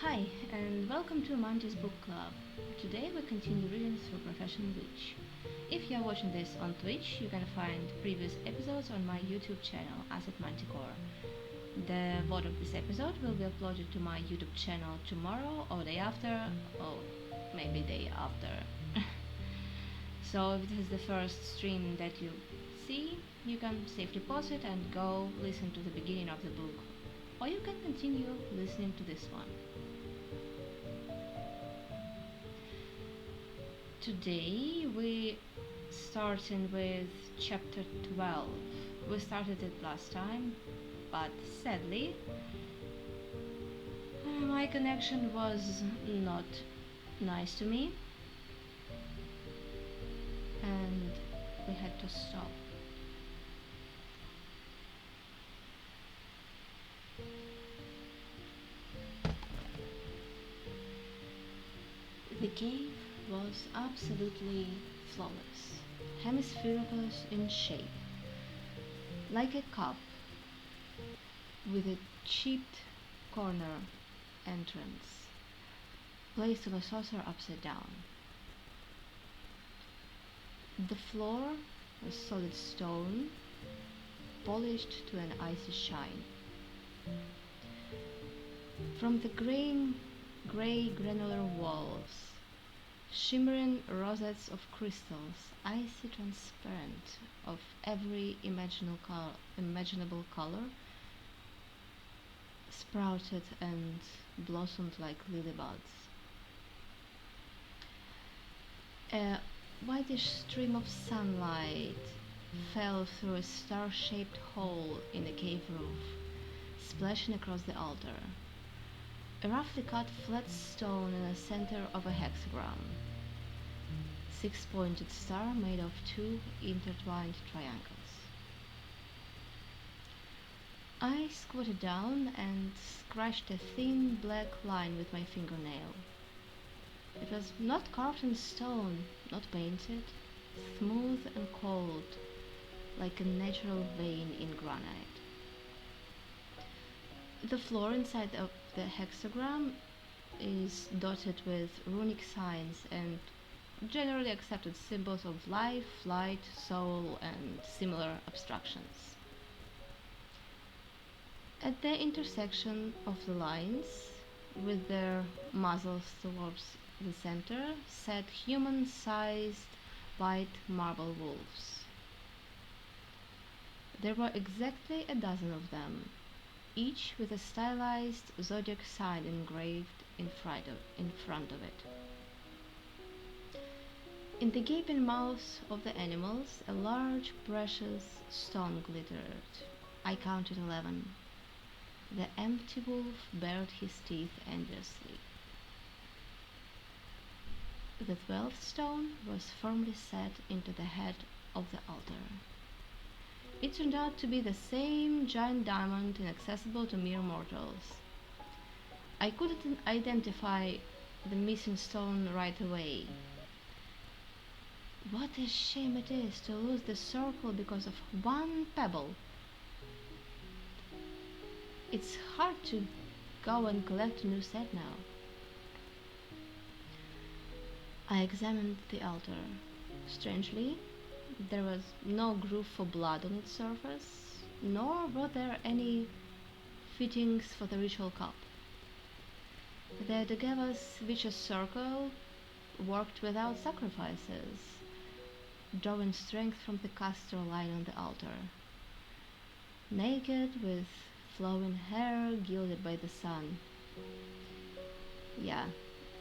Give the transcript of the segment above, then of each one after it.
Hi, and welcome to Manti's Book Club. Today we continue reading through Professional Witch. If you are watching this on Twitch, you can find previous episodes on my YouTube channel, acidmanticore. The VOD of this episode will be uploaded to my YouTube channel tomorrow or day after, or maybe day after. So if this is the first stream that you see, you can safely pause it and go listen to the beginning of the book, or you can continue listening to this one. Today we starting with chapter 12. We started it last time, but sadly my connection was not nice to me and we had to stop. The cave was absolutely flawless, hemispherical in shape, like a cup with a chipped corner entrance, placed on a saucer upside down. The floor was solid stone, polished to an icy shine. From the gray granular walls, shimmering rosettes of crystals, icy transparent, of every imaginable color, sprouted and blossomed like lily buds. A whitish stream of sunlight fell through a star-shaped hole in the cave roof, splashing across the altar. A roughly cut flat stone in the center of a hexagram. Six-pointed star made of two intertwined triangles. I squatted down and scratched a thin black line with my fingernail. It was not carved in stone, not painted, smooth and cold, like a natural vein in granite. The floor inside of the hexagram is dotted with runic signs and generally accepted symbols of life, light, soul, and similar abstractions. At the intersection of the lines, with their muzzles towards the center, sat human-sized white marble wolves. There were exactly a dozen of them, each with a stylized zodiac sign engraved in front of it. In the gaping mouths of the animals, a large precious stone glittered. I counted 11. The empty wolf bared his teeth enviously. The 12th stone was firmly set into the head of the altar. It turned out to be the same giant diamond inaccessible to mere mortals. I couldn't identify the missing stone right away. What a shame it is to lose the circle because of one pebble. It's hard to go and collect a new set now. I examined the altar. Strangely, there was no groove for blood on its surface, nor were there any fittings for the ritual cup. The Dagava's vicious circle worked without sacrifices, drawing strength from the castor lying on the altar. Naked, with flowing hair gilded by the sun. Yeah,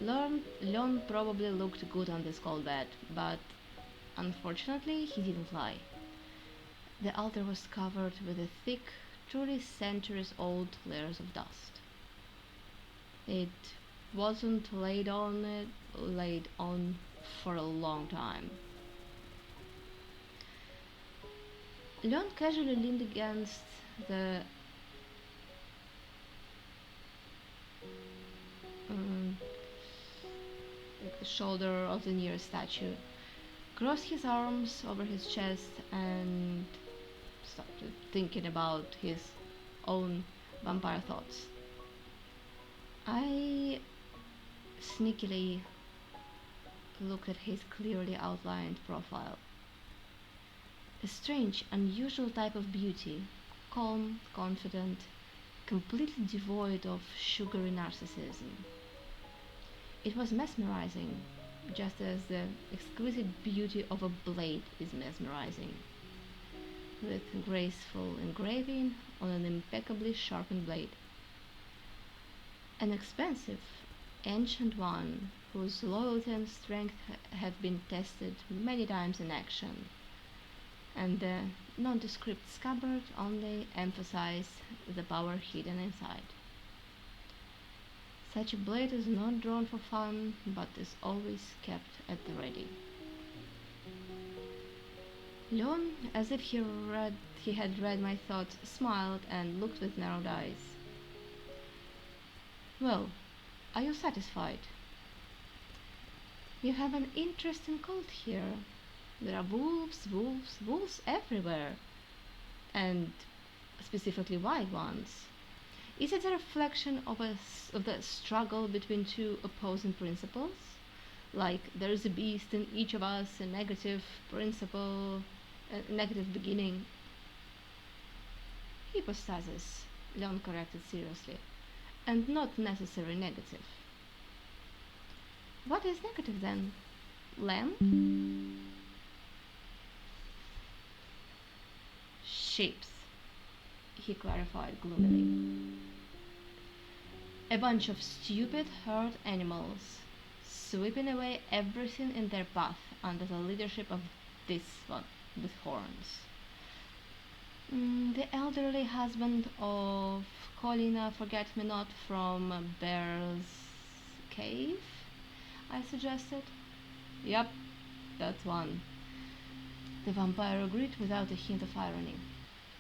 Leon probably looked good on this cold bed, but unfortunately he didn't lie. The altar was covered with a thick, truly centuries-old layers of dust. It wasn't laid on for a long time. Leon casually leaned against the shoulder of the nearest statue, crossed his arms over his chest, and started thinking about his own vampire thoughts. I sneakily looked at his clearly outlined profile. A strange, unusual type of beauty, calm, confident, completely devoid of sugary narcissism. It was mesmerizing, just as the exquisite beauty of a blade is mesmerizing, with graceful engraving on an impeccably sharpened blade. An expensive, ancient one whose loyalty and strength have been tested many times in action, and the nondescript scabbard only emphasized the power hidden inside. Such a blade is not drawn for fun, but is always kept at the ready. Leon, as if he had read my thoughts, smiled and looked with narrowed eyes. Well, are you satisfied? You have an interesting cult here. There are wolves, wolves, wolves everywhere, and specifically white ones. Is it a reflection of the struggle between two opposing principles? Like there is a beast in each of us, a negative principle, a negative beginning. Hypostasis, Leon corrected seriously, and not necessarily negative. What is negative then? Lamb? Shapes, he clarified gloomily. A bunch of stupid herd animals, sweeping away everything in their path under the leadership of this one with horns. The elderly husband of Colina Forget-Me-Not from Bear's Cave, I suggested. Yup, that's one. The vampire agreed without a hint of irony.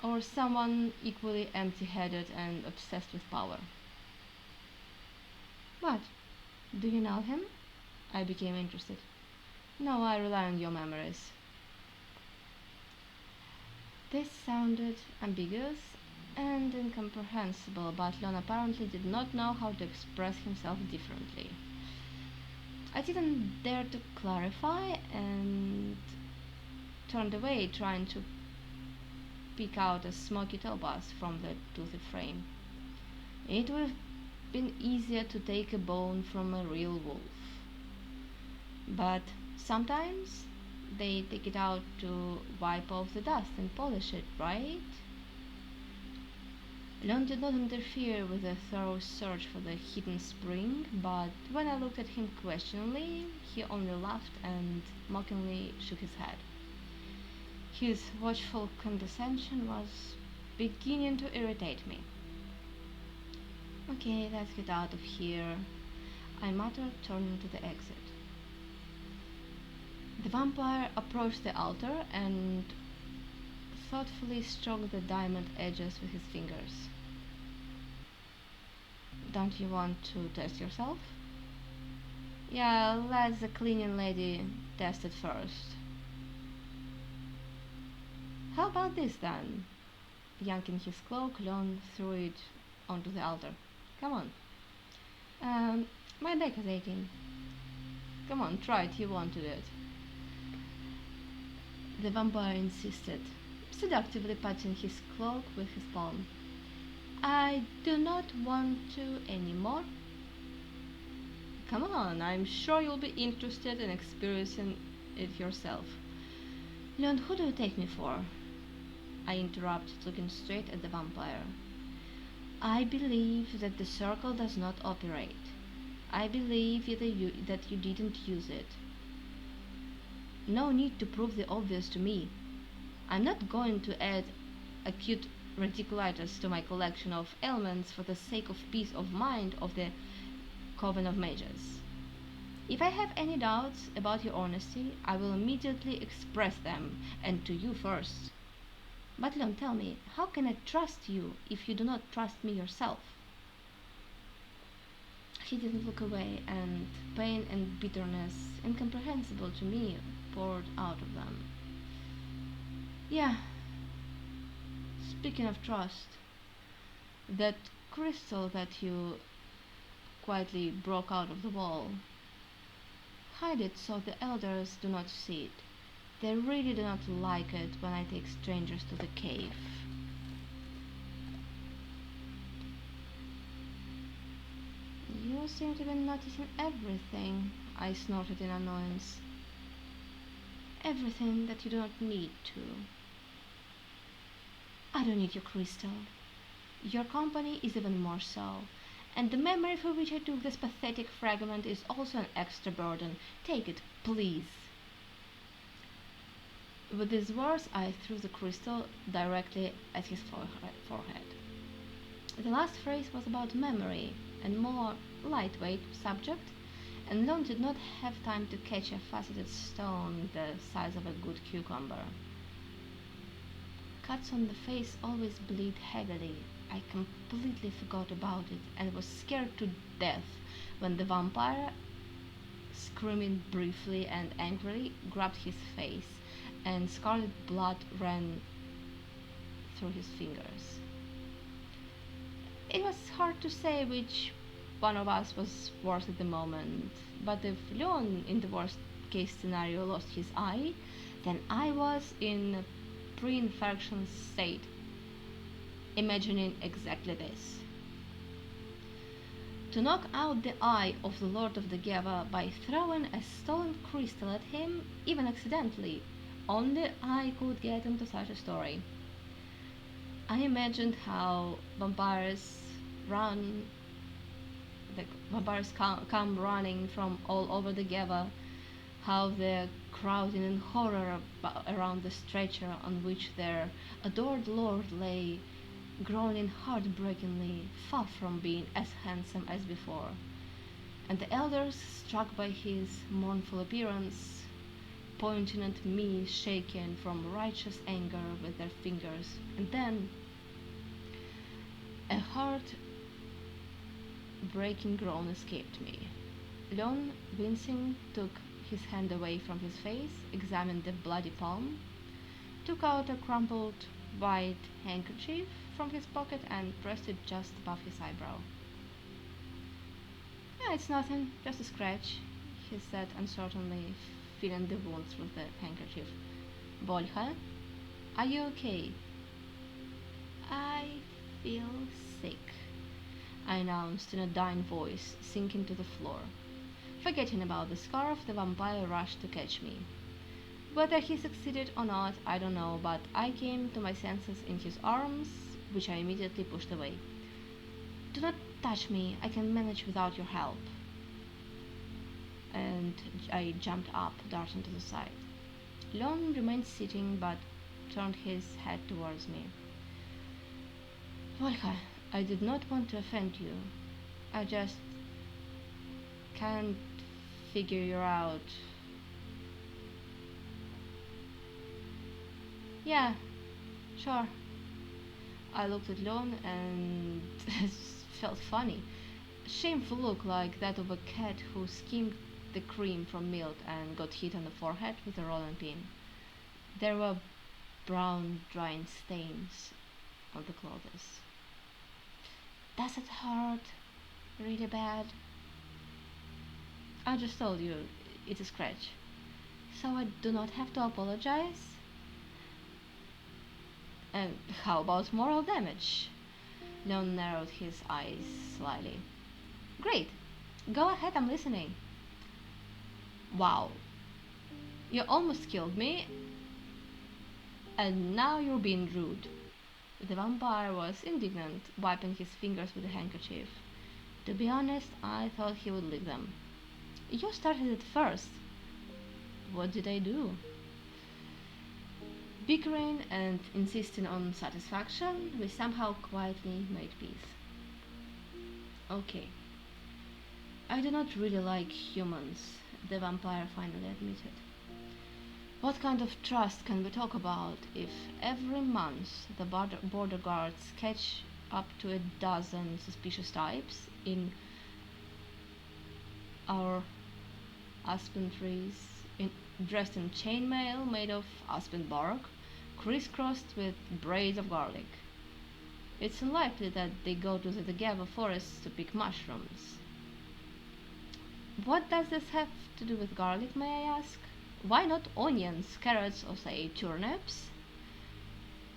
Or someone equally empty-headed and obsessed with power. What? Do you know him? I became interested. No, I rely on your memories. This sounded ambiguous and incomprehensible, but Leon apparently did not know how to express himself differently. I didn't dare to clarify and turned away, trying to pick out a smoky topaz from the toothy frame. It would have been easier to take a bone from a real wolf. But sometimes they take it out to wipe off the dust and polish it, right? Leon did not interfere with a thorough search for the hidden spring, but when I looked at him questioningly, he only laughed and mockingly shook his head. His watchful condescension was beginning to irritate me. Okay, let's get out of here, I muttered, turning to the exit. The vampire approached the altar and thoughtfully stroked the diamond edges with his fingers. Don't you want to test yourself? Yeah, let the cleaning lady test it first. How about this then? Yanking his cloak, Leon threw it onto the altar. Come on. My back is aching. Come on, try it, you wanted it. The vampire insisted, seductively patting his cloak with his palm. I do not want to anymore. Come on, I'm sure you'll be interested in experiencing it yourself. Leon, who do you take me for? I interrupted, looking straight at the vampire. I believe that the circle does not operate. I believe that you didn't use it. No need to prove the obvious to me. I'm not going to add acute radiculitis to my collection of ailments for the sake of peace of mind of the Coven of Mages. If I have any doubts about your honesty, I will immediately express them, and to you first. But Leon, tell me, how can I trust you if you do not trust me yourself? He didn't look away, and pain and bitterness, incomprehensible to me, poured out of them. Yeah, speaking of trust, that crystal that you quietly broke out of the wall, Hide it so the elders do not see it. They really do not like it when I take strangers to the cave. You seem to be noticing everything, I snorted in annoyance. Everything that you do not need to. I don't need your crystal. Your company is even more so. And the memory for which I took this pathetic fragment is also an extra burden. Take it, please. With these words, I threw the crystal directly at his forehead. The last phrase was about memory, and more lightweight subject, and Lon did not have time to catch a faceted stone the size of a good cucumber. Cuts on the face always bleed heavily. I completely forgot about it and was scared to death when the vampire, screaming briefly and angrily, grabbed his face, and scarlet blood ran through his fingers. It was hard to say which one of us was worse at the moment, but if Leon, in the worst case scenario, lost his eye, then I was in a pre-infection state, imagining exactly this. To knock out the eye of the Lord of the Geva by throwing a stolen crystal at him, even accidentally, only I could get into such a story. I imagined how vampires come running from all over the Geva, how they're crowding in horror around the stretcher on which their adored lord lay, groaning heartbreakingly, far from being as handsome as before. And the elders, struck by his mournful appearance, pointing at me, shaken from righteous anger with their fingers. And then a heart-breaking groan escaped me. Leon, wincing, took his hand away from his face, examined the bloody palm, took out a crumpled white handkerchief from his pocket and pressed it just above his eyebrow. "Yeah, it's nothing, just a scratch," he said uncertainly, feeling the wounds with the handkerchief. "Olga, are you okay?" "I feel sick," I announced in a dying voice, sinking to the floor. Forgetting about the scarf, the vampire rushed to catch me. Whether he succeeded or not, I don't know, but I came to my senses in his arms, which I immediately pushed away. "Do not touch me, I can manage without your help." And I jumped up, darting to the side. Leon remained sitting, but turned his head towards me. "Olga, I did not want to offend you. I just can't figure you out." "Yeah, sure." I looked at Leon and felt funny. A shameful look like that of a cat who skimmed the cream from milk and got hit on the forehead with a rolling pin. There were brown drying stains on the clothes. "Does it hurt really bad?" "I just told you, it's a scratch." "So I do not have to apologize?" "And how about moral damage?" Leon narrowed his eyes slightly. "Great, go ahead, I'm listening." "Wow, you almost killed me, and now you're being rude." The vampire was indignant, wiping his fingers with a handkerchief. To be honest, I thought he would lick them. "You started it first." "What did I do?" Bickering and insisting on satisfaction, we somehow quietly made peace. "Okay, I do not really like humans," the vampire finally admitted. "What kind of trust can we talk about if every month the border guards catch up to a dozen suspicious types in our aspen trees, dressed in chainmail made of aspen bark, crisscrossed with braids of garlic? It's unlikely that they go to the Gava forest to pick mushrooms." What does this have to do with garlic, may I ask? Why not onions, carrots, or say turnips?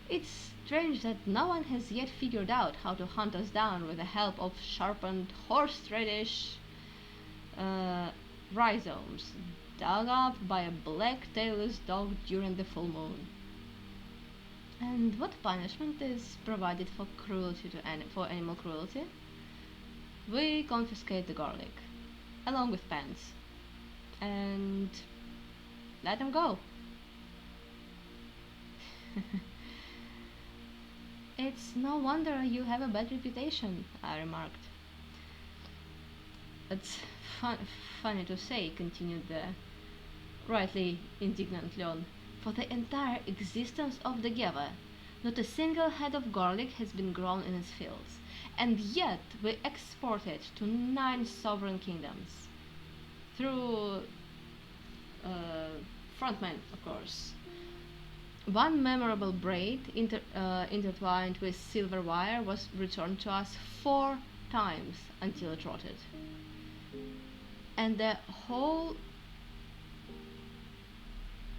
It's strange that no one has yet figured out how to hunt us down with the help of sharpened horseradish uh, rhizomes dug up by a black tailless dog during the full moon. And what punishment is provided for cruelty for animal cruelty? We confiscate the garlic, along with pants, and let them go. It's no wonder you have a bad reputation, I remarked. It's funny to say, continued the rightly indignant Leon. For the entire existence of the Geva, not a single head of garlic has been grown in its fields, and yet we export it to 9 sovereign kingdoms. Through frontmen, of course. One memorable braid intertwined with silver wire was returned to us 4 times until it rotted. And the whole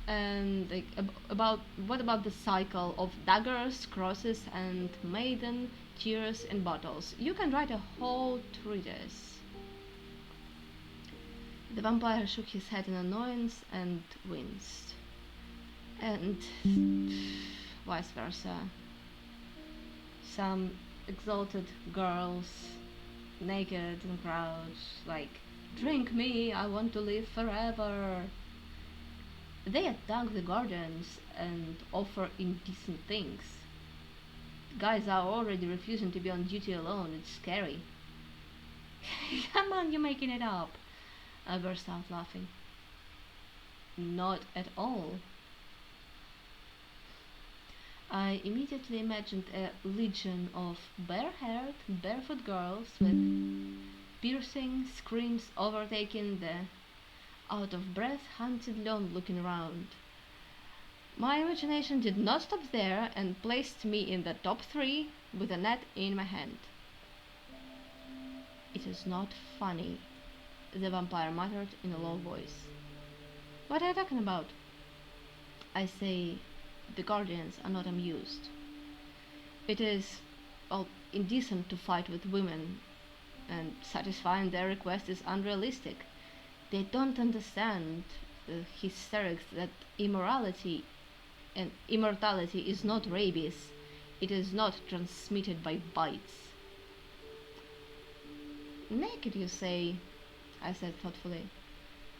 and like about what about the cycle of daggers, crosses, and maiden tears in bottles? You can write a whole treatise. The vampire shook his head in annoyance and winced. And vice versa. Some exalted girls, naked and proud, like, drink me, I want to live forever. They attack the guardians and offer indecent things. Guys are already refusing to be on duty alone, it's scary. Come on, you're making it up. I burst out laughing. Not at all. I immediately imagined a legion of bare-haired, barefoot girls with piercing screams overtaking the out-of-breath, hunted Leon looking around. My imagination did not stop there and placed me in the top 3 with a net in my hand. It is not funny, the vampire muttered in a low voice. What are you talking about? I say, the guardians are not amused. It is, well, indecent to fight with women, and satisfying their request is unrealistic. They don't understand the hysterics that immorality and immortality is not rabies. It is not transmitted by bites. Naked, you say? I said thoughtfully.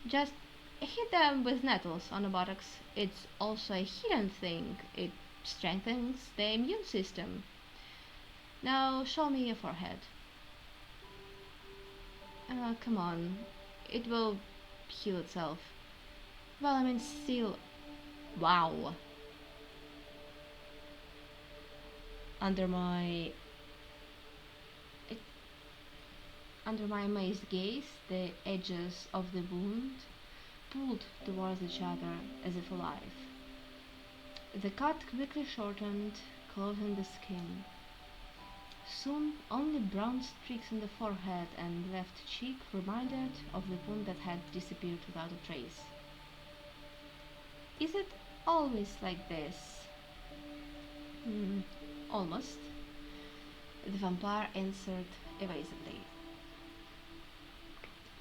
Just hit them with nettles on the buttocks. It's also a hidden thing. It strengthens the immune system. Now show me your forehead. Come on. It will heal itself. Well, I mean, still... Wow. Under my amazed gaze, the edges of the wound pulled towards each other as if alive. The cut quickly shortened, closing the skin. Soon only brown streaks in the forehead and left cheek reminded of the wound that had disappeared without a trace. Is it always like this? Almost, the vampire answered evasively,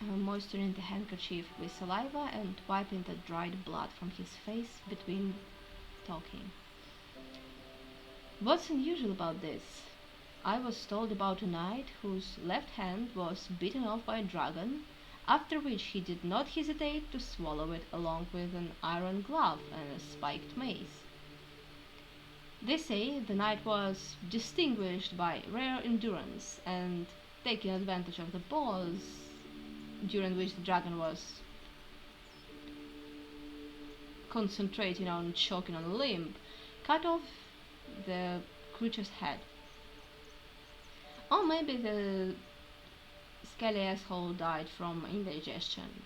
moistening the handkerchief with saliva and wiping the dried blood from his face between talking. What's unusual about this? I was told about a knight whose left hand was bitten off by a dragon, after which he did not hesitate to swallow it along with an iron glove and a spiked mace. They say the knight was distinguished by rare endurance and taking advantage of the pause during which the dragon was concentrating on choking on a limb, cut off the creature's head. Or maybe the scaly asshole died from indigestion.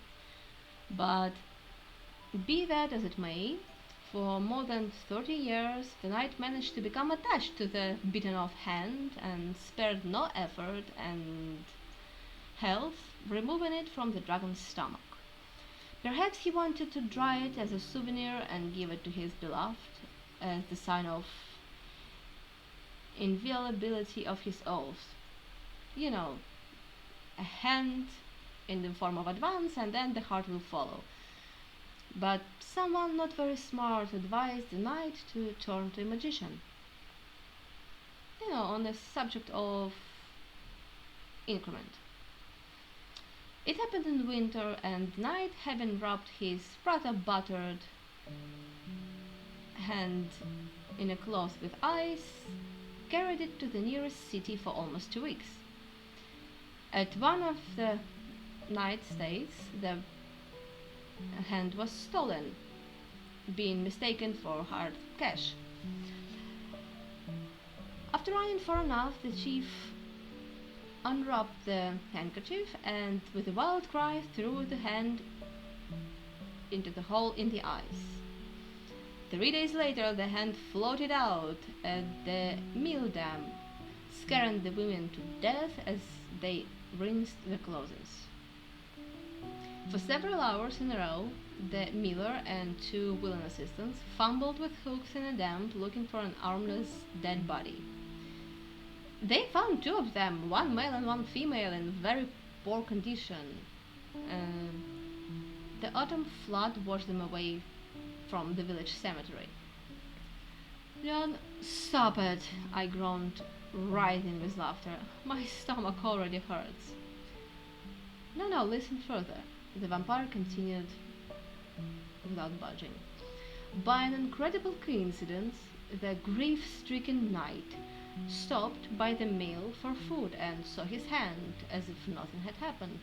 But be that as it may, for more than 30 years the knight managed to become attached to the bitten off hand and spared no effort and health removing it from the dragon's stomach. Perhaps he wanted to dry it as a souvenir and give it to his beloved as the sign of inviolability of his oath. You know, a hand in the form of advance, and then the heart will follow. But someone not very smart advised the knight to turn to a magician. On the subject of increment. It happened in winter, and the knight, having rubbed his rather buttered hand in a cloth with ice, carried it to the nearest city for almost 2 weeks. At one of the knight's stays, the hand was stolen, being mistaken for hard cash. After running far enough, the chief unwrapped the handkerchief and, with a wild cry, threw the hand into the hole in the ice. 3 days later, the hand floated out at the mill dam, scaring the women to death as they rinsed their clothes. For several hours in a row, the miller and 2 willing assistants fumbled with hooks in a dam looking for an armless dead body. They found 2 of them, 1 male and 1 female, in very poor condition. The autumn flood washed them away from the village cemetery. "Leon, stop it!" I groaned, writhing with laughter. "My stomach already hurts." No, listen further," the vampire continued without budging. By an incredible coincidence, the grief-stricken knight stopped by the mill for food and saw his hand, as if nothing had happened,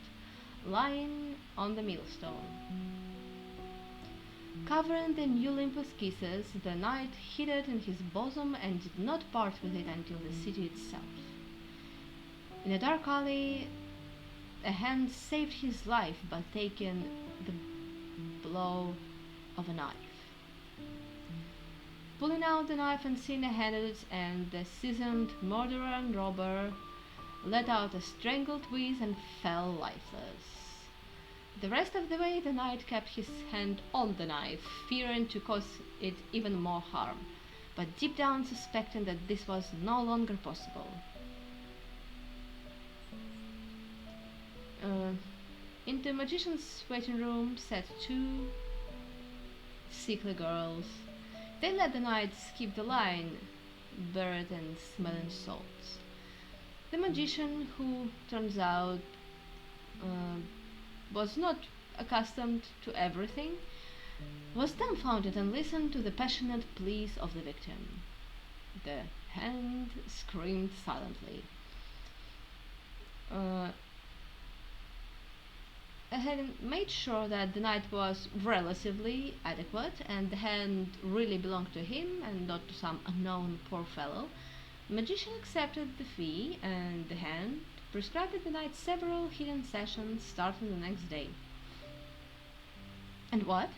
lying on the millstone. Covering the new limp with kisses, the knight hid it in his bosom and did not part with it until the city itself. In a dark alley, a hand saved his life by taking the blow of a knife. Pulling out the knife and seeing a hand at its end, the seasoned murderer and robber let out a strangled wheeze and fell lifeless. The rest of the way, the knight kept his hand on the knife, fearing to cause it even more harm, but deep down suspecting that this was no longer possible. In the magician's waiting room sat 2 sickly girls. They let the knight skip the line, buried in smelling salts. The magician, who turns out was not accustomed to everything, was dumbfounded and listened to the passionate pleas of the victim. The hand screamed silently. Having made sure that the knight was relatively adequate and the hand really belonged to him and not to some unknown poor fellow, the magician accepted the fee, and the hand prescribed the knight several hidden sessions starting the next day. And what?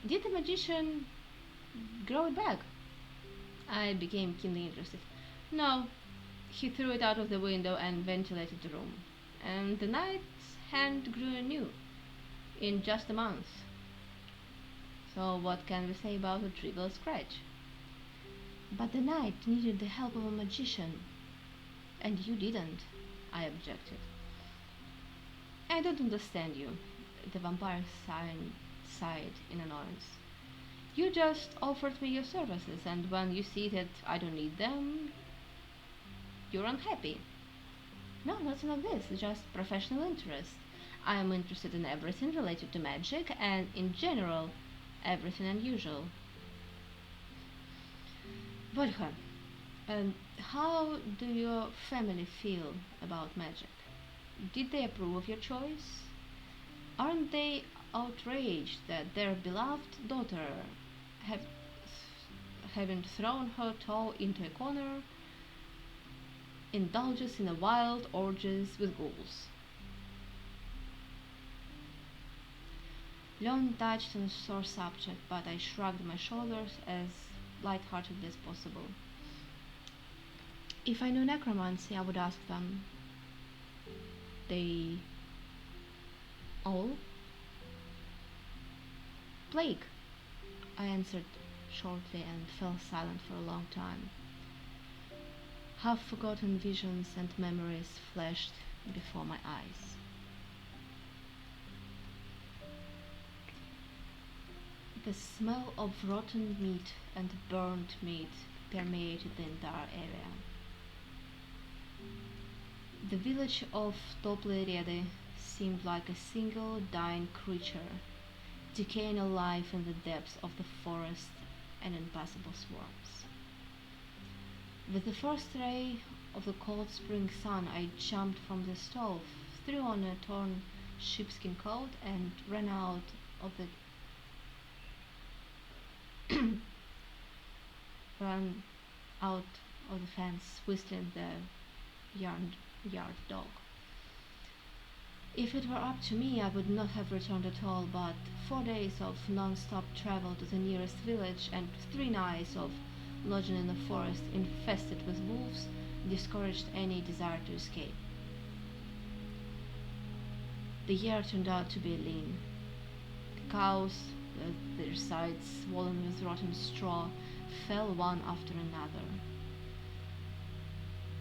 Did the magician grow it back? I became keenly interested. No, he threw it out of the window and ventilated the room, and the knight's hand grew anew in just a month. So what can we say about a trivial scratch? But the knight needed the help of a magician, and you didn't, I objected. I don't understand you, the vampire sighed in annoyance. You just offered me your services, and when you see that I don't need them, you're unhappy. No, nothing like this, just professional interest. I am interested in everything related to magic, and in general, everything unusual. Volga, how do your family feel about magic? Did they approve of your choice? Aren't they outraged that their beloved daughter, having thrown her toe into a corner, indulges in a wild orgies with ghouls? Leon touched on a sore subject, but I shrugged my shoulders as light-heartedly as possible. If I knew necromancy, I would ask them. They All? Plague, I answered shortly and fell silent for a long time. Half-forgotten visions and memories flashed before my eyes. The smell of rotten meat and burnt meat permeated the entire area. The village of Topleriede seemed like a single dying creature, decaying alive in the depths of the forest and impassable swamps. With the first ray of the cold spring sun, I jumped from the stove, threw on a torn sheepskin coat, and ran out of the ran out of the fence, whistling the yard dog. If it were up to me, I would not have returned at all, but 4 days of non-stop travel to the nearest village and 3 nights of lodging in a forest infested with wolves discouraged any desire to escape. The year turned out to be lean. The cows, their sides swollen with rotten straw, fell one after another.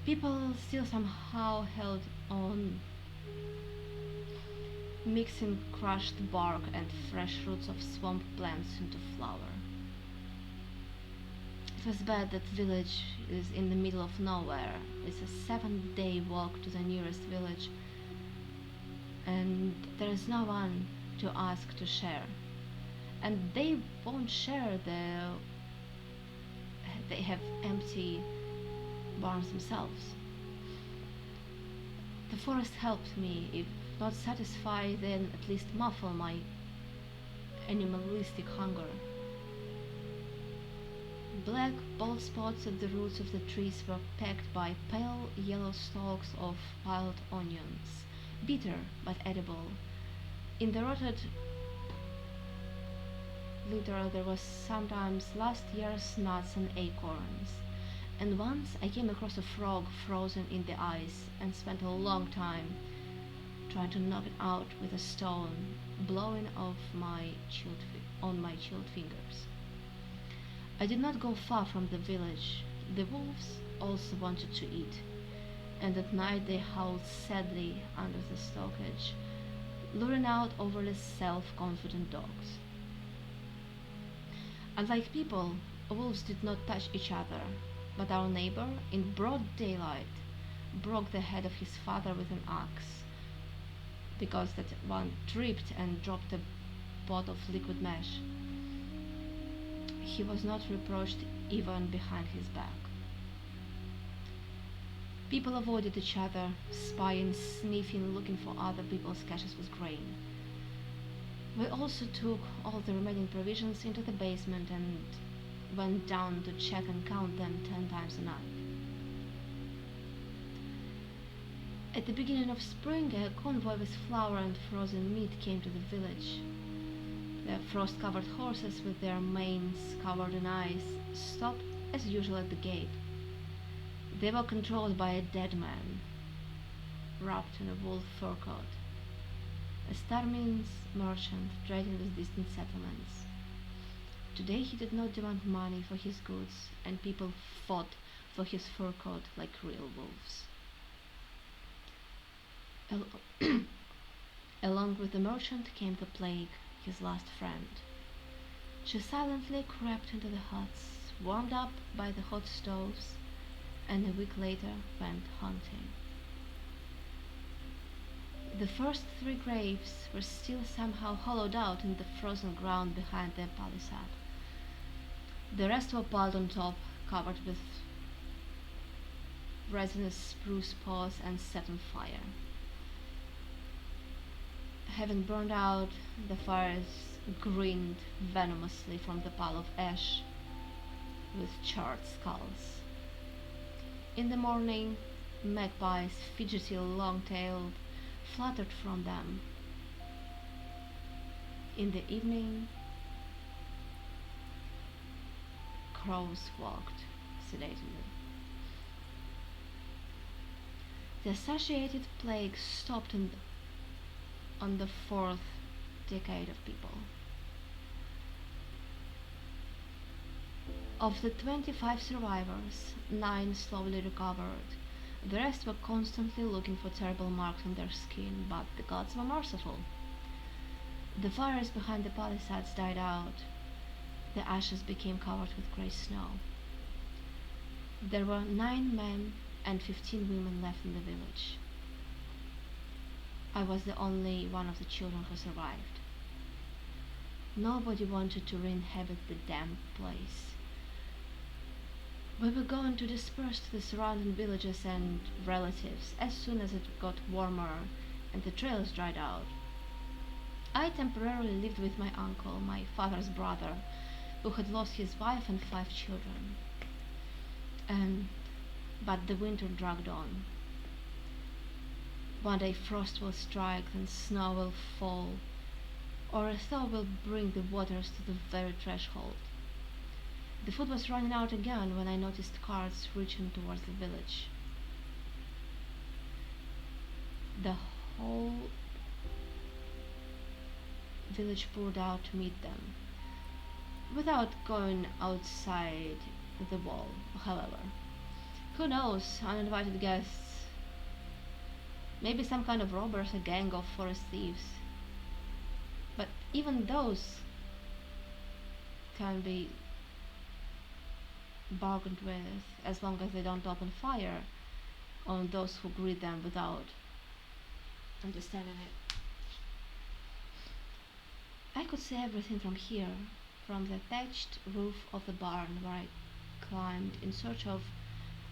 People still somehow held on, mixing crushed bark and fresh roots of swamp plants into flour. It was bad. That village is in the middle of nowhere. It's a 7-day walk to the nearest village, and there is no one to ask to share. And they won't share. They have empty barns themselves. The forest helped me, if not satisfy, then at least muffle my animalistic hunger. Black bald spots at the roots of the trees were pecked by pale yellow stalks of wild onions, bitter but edible. In the rotted litter there was sometimes last year's nuts and acorns, and once I came across a frog frozen in the ice and spent a long time trying to knock it out with a stone, blowing off on my chilled fingers. I did not go far from the village. The wolves also wanted to eat, and at night they howled sadly under the stockage, luring out overly self-confident dogs. Unlike people, wolves did not touch each other, but our neighbor, in broad daylight, broke the head of his father with an axe, because that one tripped and dropped a pot of liquid mesh. He was not reproached even behind his back. People avoided each other, spying, sniffing, looking for other people's caches with grain. We also took all the remaining provisions into the basement and went down to check and count them 10 times a night. At the beginning of spring, a convoy with flour and frozen meat came to the village. The frost-covered horses, with their manes covered in ice, stopped as usual at the gate. They were controlled by a dead man, wrapped in a wool fur coat, a Starmins merchant trading with distant settlements. Today he did not demand money for his goods, and people fought for his fur coat like real wolves. Along with the merchant came the plague, his last friend. She silently crept into the huts, warmed up by the hot stoves, and a week later went hunting. The first 3 graves were still somehow hollowed out in the frozen ground behind the palisade. The rest were piled on top, covered with resinous spruce paws and set on fire. Having burned out, the fires grinned venomously from the pile of ash with charred skulls. In the morning, magpies, fidgety, long-tailed, fluttered from them. In the evening, crows walked sedately. The associated plague stopped in on the fourth decade of people. Of the 25 survivors, 9 slowly recovered. The rest were constantly looking for terrible marks on their skin, but the gods were merciful. The fires behind the palisades died out. The ashes became covered with grey snow. There were 9 men and 15 women left in the village. I was the only one of the children who survived. Nobody wanted to re-inhabit the damp place. We were going to disperse to the surrounding villages and relatives as soon as it got warmer and the trails dried out. I temporarily lived with my uncle, my father's brother, who had lost his wife and 5 children. But the winter dragged on. One day frost will strike, then snow will fall, or a thaw will bring the waters to the very threshold. The food was running out again when I noticed carts reaching towards the village. The whole village poured out to meet them, without going outside the wall, however. Who knows, uninvited guests. Maybe some kind of robbers, a gang of forest thieves. But even those can be bargained with as long as they don't open fire on those who greet them without understanding it. I could see everything from here, from the thatched roof of the barn where I climbed in search of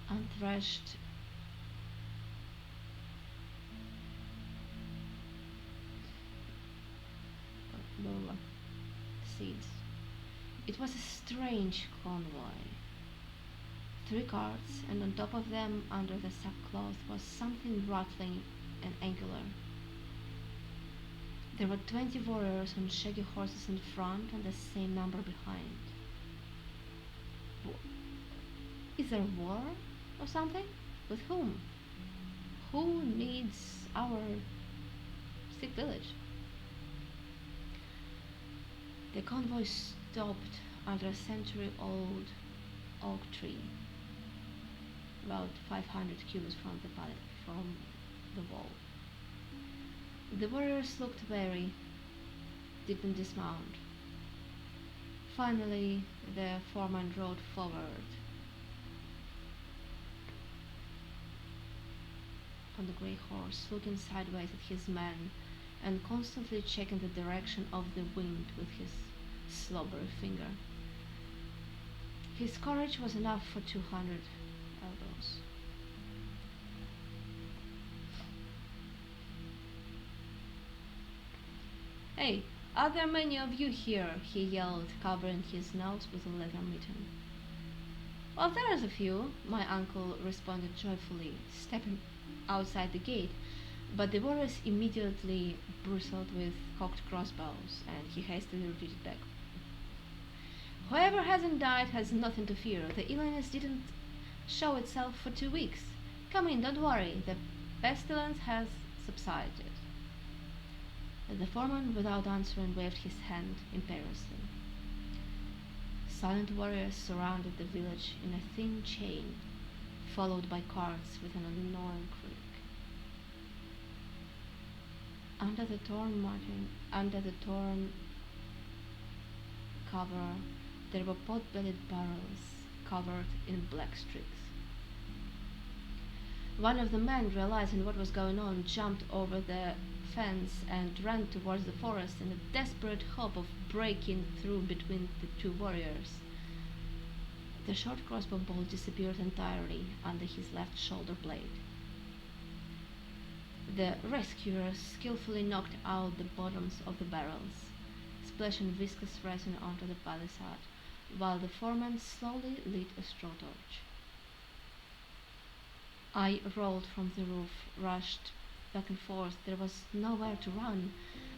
unthreshed seeds. It was a strange convoy. 3 carts, and on top of them, under the sackcloth, was something rattling and angular. There were 20 warriors on shaggy horses in front and the same number behind. Is there war or something? With whom? Who needs our sick village? The convoy stopped under a century-old oak tree, about 500 cubits from the wall. The warriors looked wary, didn't dismount. Finally, the foreman rode forward on the grey horse, looking sideways at his men and constantly checking the direction of the wind with his slobbery finger. His courage was enough for 200 elbows. "Hey, are there many of you here?" he yelled, covering his nose with a leather mitten. "Well, there's a few," my uncle responded joyfully, stepping outside the gate, but the warriors immediately bristled with cocked crossbows, and he hastily retreated back. "Whoever hasn't died has nothing to fear. The illness didn't show itself for 2 weeks. Come in, don't worry. The pestilence has subsided." The foreman, without answering, waved his hand imperiously. Silent warriors surrounded the village in a thin chain, followed by carts with an annoying creak. Under the torn cover, there were pot-bellied barrels covered in black streaks. One of the men, realizing what was going on, jumped over the fence and ran towards the forest in a desperate hope of breaking through between the 2 warriors. The short crossbow bolt disappeared entirely under his left shoulder blade. The rescuers skillfully knocked out the bottoms of the barrels, splashing viscous resin onto the palisade, while the foreman slowly lit a straw torch. I rolled from the roof, rushed back and forth. There was nowhere to run.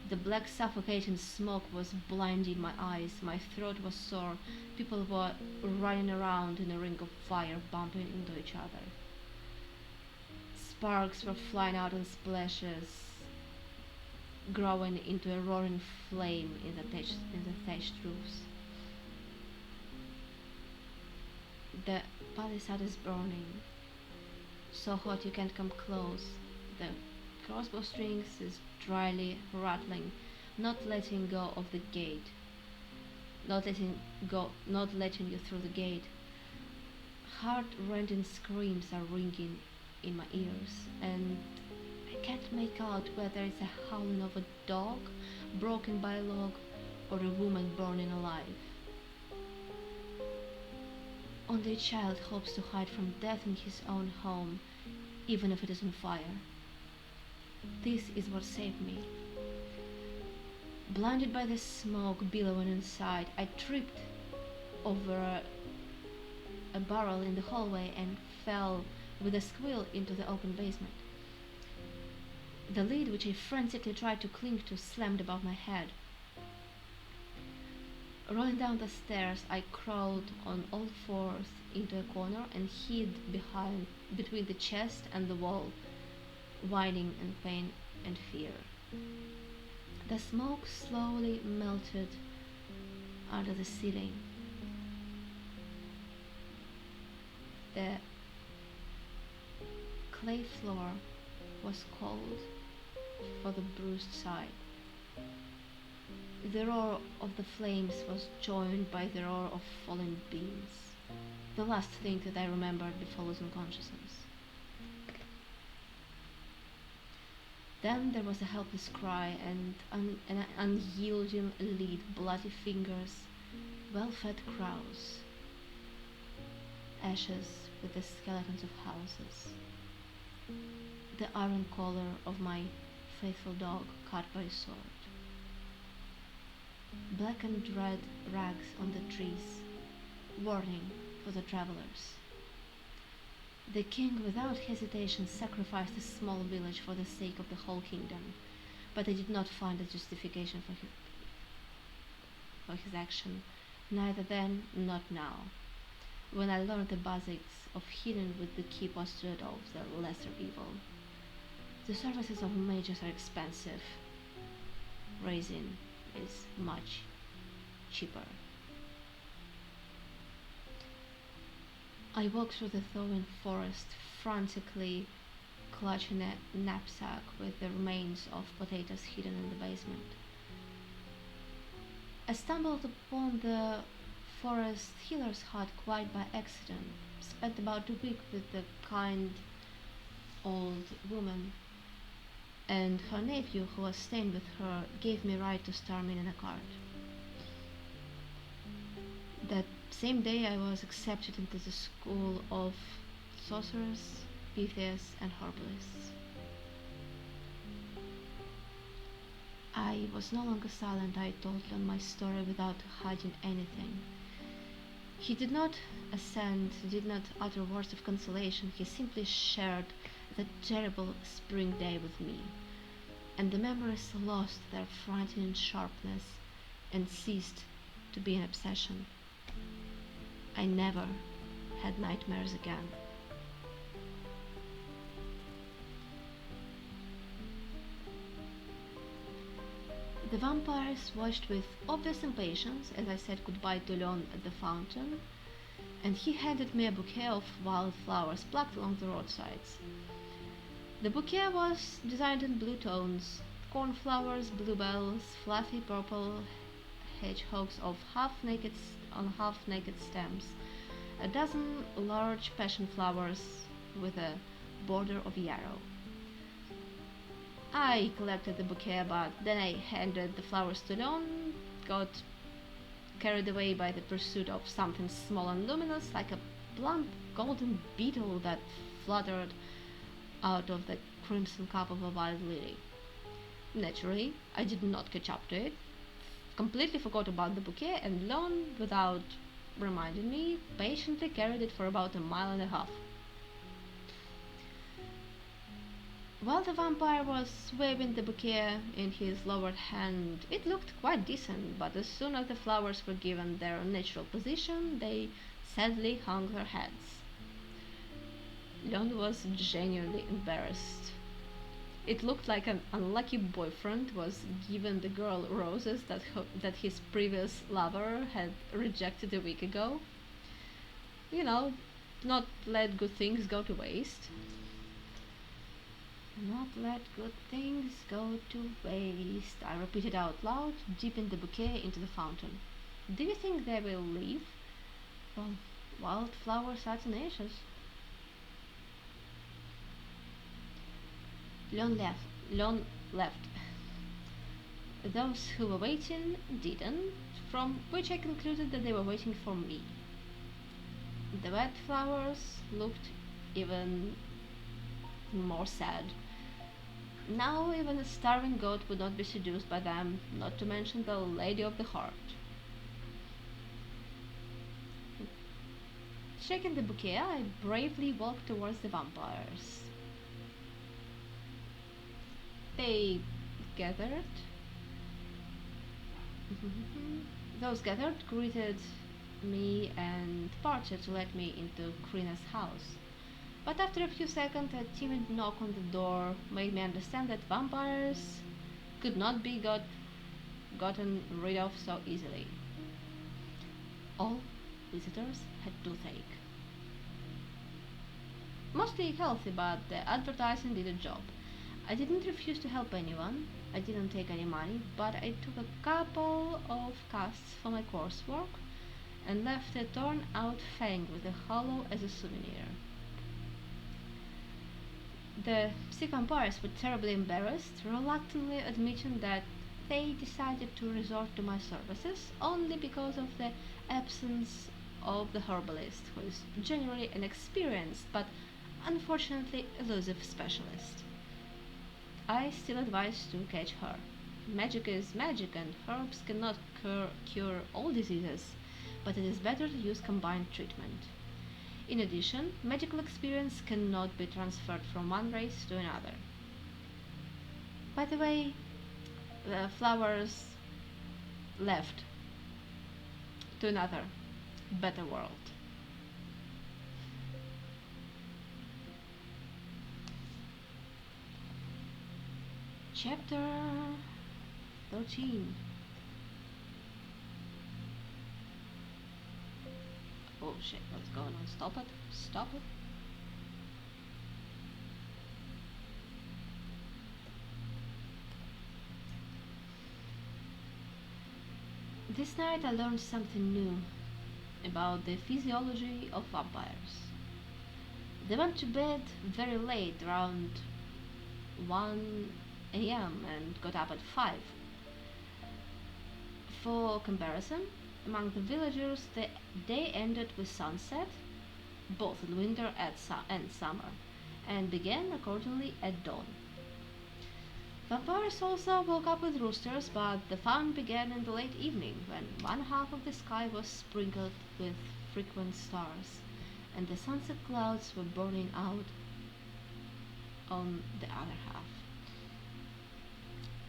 The black suffocating smoke was blinding my eyes. My throat was sore. People were running around in a ring of fire, bumping into each other. Sparks were flying out in splashes. growing into a roaring flame in the thatched roofs. The palisade is burning, so hot you can't come close. The crossbow strings is dryly rattling, not letting go of the gate, not letting you through the gate. Heart-rending screams are ringing in my ears, and I can't make out whether it's a howling of a dog broken by a log or a woman burning alive. Only a child hopes to hide from death in his own home, even if it is on fire. This is what saved me. Blinded by the smoke billowing inside, I tripped over a barrel in the hallway and fell with a squeal into the open basement. The lid, which I frantically tried to cling to, slammed above my head. Rolling down the stairs, I crawled on all fours into a corner and hid between the chest and the wall, whining in pain and fear. The smoke slowly melted under the ceiling. The clay floor was cold for the bruised side. The roar of the flames was joined by the roar of falling beams, the last thing that I remembered before losing consciousness. Then there was a helpless cry and an unyielding lid, bloody fingers, well-fed crows, ashes with the skeletons of houses, the iron collar of my faithful dog cut by a sword, black and red rags on the trees, warning for the travelers. The king without hesitation sacrificed a small village for the sake of the whole kingdom, but I did not find a justification for his action, neither then nor now, when I learned the basics of healing with the key postulate of the lesser evil. The services of mages are expensive. Raising is much cheaper. I walked through the thawing forest, frantically clutching a knapsack with the remains of potatoes hidden in the basement. I stumbled upon the forest healer's hut quite by accident, spent about a week with the kind old woman, and her nephew, who was staying with her, gave me right to storm in a cart. That same day I was accepted into the school of sorcerers, pythias, and herbalists. I was no longer silent. I told Leon my story without hiding anything. He did not assent, did not utter words of consolation. He simply shared that terrible spring day with me, and the memories lost their frightening sharpness and ceased to be an obsession. I never had nightmares again. The vampires watched with obvious impatience as I said goodbye to Leon at the fountain, and he handed me a bouquet of wild flowers plucked along the roadsides. The bouquet was designed in blue tones: cornflowers, bluebells, fluffy purple hedgehogs of half-naked stems, a dozen large passion flowers with a border of yarrow. I collected the bouquet, but then I handed the flowers to Leon, got carried away by the pursuit of something small and luminous, like a plump golden beetle that fluttered out of the crimson cup of a wild lily. Naturally, I did not catch up to it, completely forgot about the bouquet, and Leon, without reminding me, patiently carried it for about a mile and a half. While the vampire was waving the bouquet in his lowered hand, it looked quite decent, but as soon as the flowers were given their natural position, they sadly hung their heads. Leon was genuinely embarrassed. It looked like an unlucky boyfriend was giving the girl roses that his previous lover had rejected a week ago. You know, not let good things go to waste. Not let good things go to waste, I repeated out loud, dipping the bouquet into the fountain. Do you think they will leave? Well, wildflowers are tenacious. Lone left. Lone left. Those who were waiting didn't, from which I concluded that they were waiting for me. The wet flowers looked even more sad. Now even a starving goat would not be seduced by them, not to mention the Lady of the Heart. Shaking the bouquet, I bravely walked towards the vampires. They gathered. Those gathered greeted me and parted to let me into Krina's house. But after a few seconds, a timid knock on the door made me understand that vampires could not be gotten rid of so easily. All visitors had toothache. Mostly healthy, but the advertising did a job. I didn't refuse to help anyone. I didn't take any money, but I took a couple of casts for my coursework and left a torn out fang with a hollow as a souvenir. The sick vampires were terribly embarrassed, reluctantly admitting that they decided to resort to my services only because of the absence of the herbalist, who is generally an experienced but unfortunately elusive specialist. I still advise to catch her. Magic is magic, and herbs cannot cure all diseases, but it is better to use combined treatment. In addition, magical experience cannot be transferred from one race to another. By the way, the flowers left to another, better world. Chapter 13. Oh shit, what's going on? Stop it. Stop it. This night I learned something new about the physiology of vampires. They went to bed very late, around 1 a.m., and got up at 5. For comparison, among the villagers, the day ended with sunset, both in winter and summer, and began accordingly at dawn. Vampires also woke up with roosters, but the fun began in the late evening, when one half of the sky was sprinkled with frequent stars, and the sunset clouds were burning out on the other half.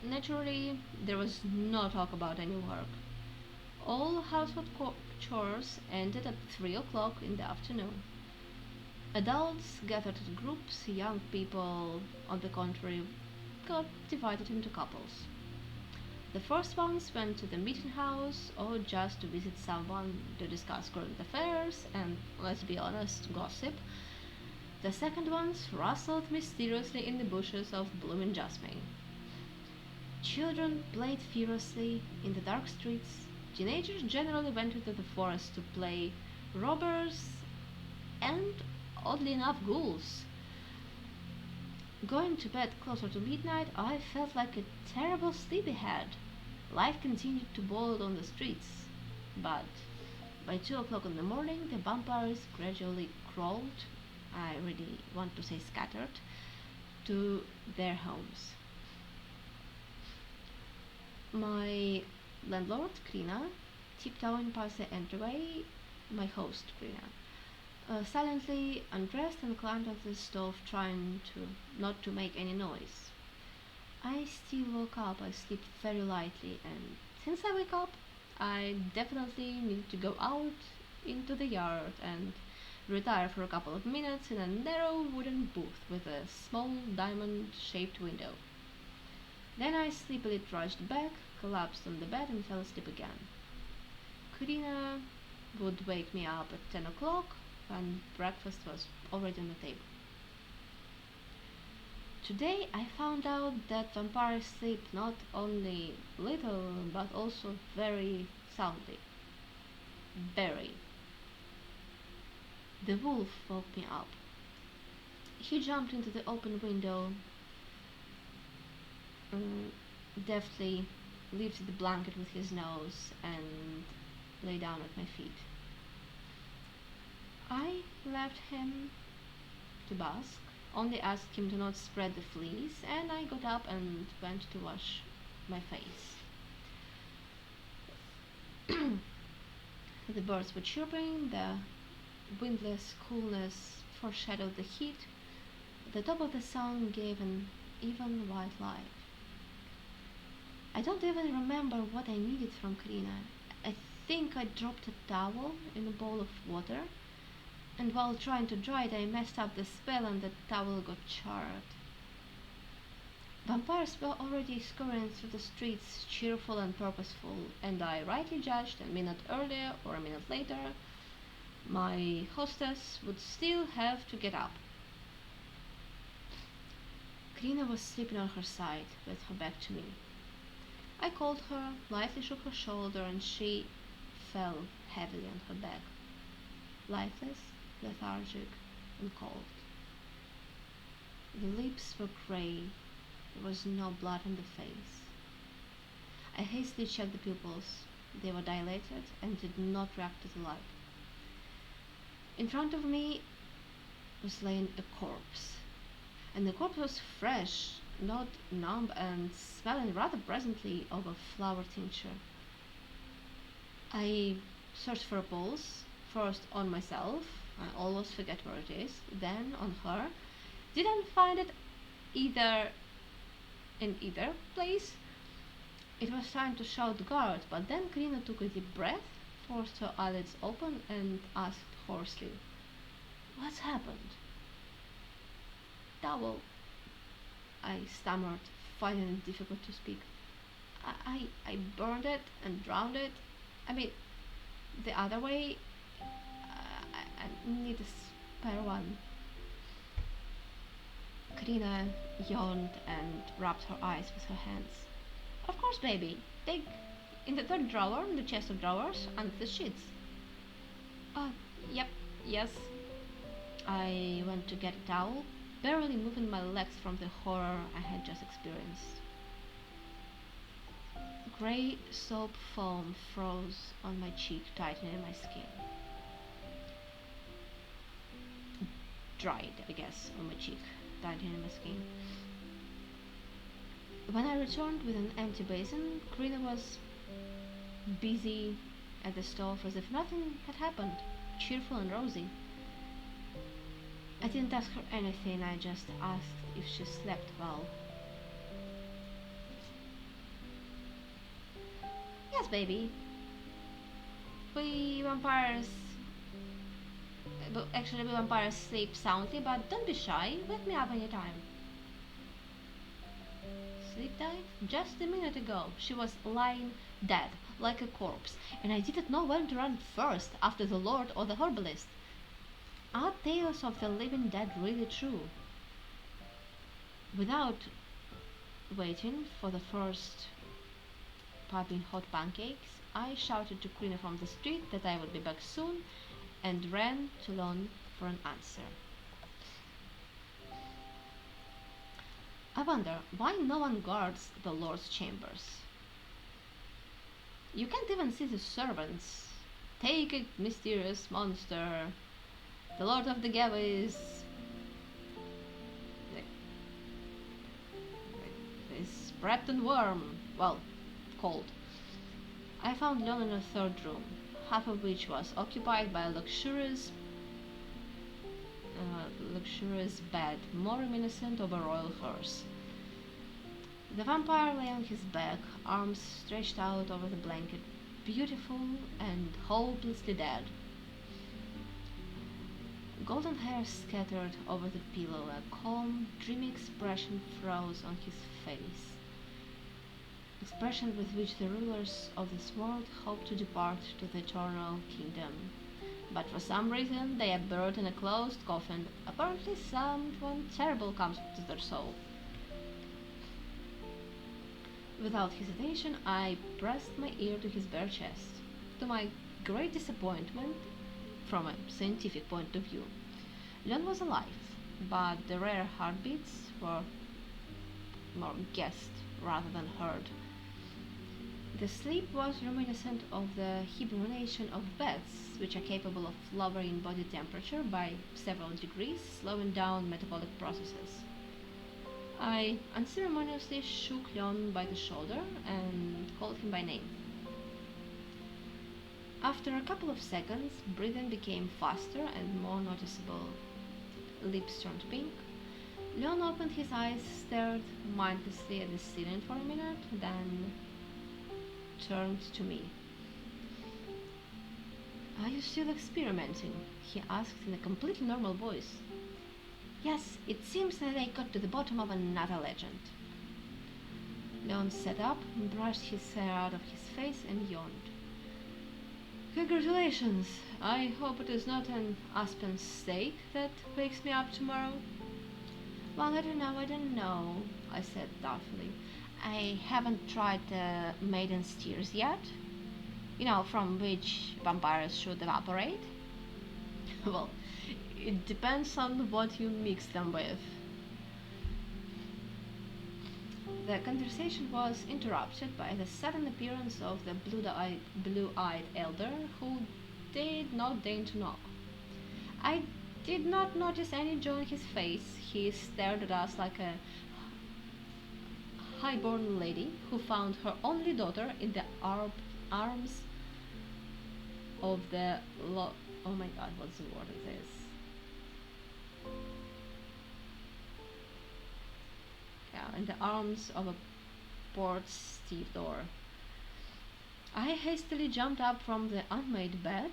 Naturally, there was no talk about any work. All household chores ended at 3 o'clock in the afternoon. Adults gathered in groups, young people, on the contrary, got divided into couples. The first ones went to the meeting house or just to visit someone to discuss current affairs and, let's be honest, gossip. The second ones rustled mysteriously in the bushes of blooming jasmine. Children played furiously in the dark streets. Teenagers generally went into the forest to play robbers and, oddly enough, ghouls. Going to bed closer to midnight, I felt like a terrible sleepyhead. Life continued to boil on the streets, but by 2 o'clock in the morning, the vampires gradually crawled, I really want to say scattered, to their homes. My landlord, Krina, tiptoeing past the entryway, my host, Krina, silently undressed and climbed onto the stove, trying to not to make any noise. I still woke up. I sleep very lightly, and since I wake up, I definitely need to go out into the yard and retire for a couple of minutes in a narrow wooden booth with a small diamond-shaped window. Then I sleepily trudged back, collapsed on the bed, and fell asleep again. Karina would wake me up at 10 o'clock when breakfast was already on the table. Today I found out that vampires sleep not only little but also very soundly. Very. The wolf woke me up. He jumped into the open window, deftly lifted the blanket with his nose and lay down at my feet. I left him to bask, only asked him to not spread the fleas, and I got up and went to wash my face. The birds were chirping, the windless coolness foreshadowed the heat. The top of the sun gave an even white light. I don't even remember what I needed from Karina. I think I dropped a towel in a bowl of water, and while trying to dry it, I messed up the spell and the towel got charred. Vampires were already scurrying through the streets, cheerful and purposeful, and I rightly judged a minute earlier or a minute later, my hostess would still have to get up. Karina was sleeping on her side, with her back to me. I called her, lightly shook her shoulder, and she fell heavily on her back, lifeless, lethargic, and cold. The lips were grey. There was no blood on the face. I hastily checked the pupils. They were dilated and did not react to the light. In front of me was laying a corpse, and the corpse was fresh, not numb, and smelling rather presently of a flower tincture. I searched for a pulse, first on myself, I always forget where it is, then on her. Didn't find it either in either place. It was time to shout guard, but then Karina took a deep breath, forced her eyelids open, and asked hoarsely, "What's happened?" "Towel," I stammered, finding it difficult to speak. I burned it and drowned it. I mean, the other way. I need a spare one." Karina yawned and rubbed her eyes with her hands. "Of course, baby. Dig in the third drawer, in the chest of drawers, under the sheets." Yep, yes." I went to get a towel, barely moving my legs from the horror I had just experienced. Grey soap foam froze on my cheek, tightening my skin. Dried, I guess, on my cheek, tightening my skin. When I returned with an empty basin, Karina was busy at the stove as if nothing had happened, cheerful and rosy. I didn't ask her anything, I just asked if she slept well. "Yes, baby. We vampires we vampires sleep soundly, but don't be shy. Wake me up anytime." Sleep died? Just a minute ago, she was lying dead, like a corpse, and I didn't know when to run first, after the Lord or the herbalist. Are tales of the living dead really true? Without waiting for the first piping hot pancakes, I shouted to Karina from the street that I would be back soon, and ran to Lon for an answer. I wonder why no one guards the Lord's chambers. You can't even see the servants. Take it, mysterious monster. The Lord of the Gab is wrapped in worm. Well, cold. I found Leon in a third room, half of which was occupied by a luxurious bed, more reminiscent of a royal hearse. The vampire lay on his back, arms stretched out over the blanket, beautiful and hopelessly dead. golden hair scattered over the pillow, a calm, dreamy expression froze on his face. Expression with which the rulers of this world hope to depart to the eternal kingdom. But for some reason they are buried in a closed coffin. Apparently someone terrible comes to their soul. Without hesitation, I pressed my ear to his bare chest. To my great disappointment, from a scientific point of view, Leon was alive, but the rare heartbeats were more guessed rather than heard. The sleep was reminiscent of the hibernation of bats, which are capable of lowering body temperature by several degrees, slowing down metabolic processes. I unceremoniously shook Leon by the shoulder and called him by name. After a couple of seconds, breathing became faster and more noticeable. Lips turned pink. Leon opened his eyes, stared mindlessly at the ceiling for a minute, then turned to me. "Are you still experimenting?" he asked in a completely normal voice. "Yes, it seems that I got to the bottom of another legend." Leon sat up, brushed his hair out of his face, and yawned. "Congratulations! I hope it is not an aspen steak that wakes me up tomorrow." "Well, I don't know," I said doubtfully. "I haven't tried the maiden steers yet. You know, from which vampires should evaporate." "Well, it depends on what you mix them with." The conversation was interrupted by the sudden appearance of the blue-eyed elder, who did not deign to knock. I did not notice any joy in his face. He stared at us like a high-born lady who found her only daughter in the arms of the oh my god, what's the word of this? Yeah, in the arms of a port stevedore. I hastily jumped up from the unmade bed,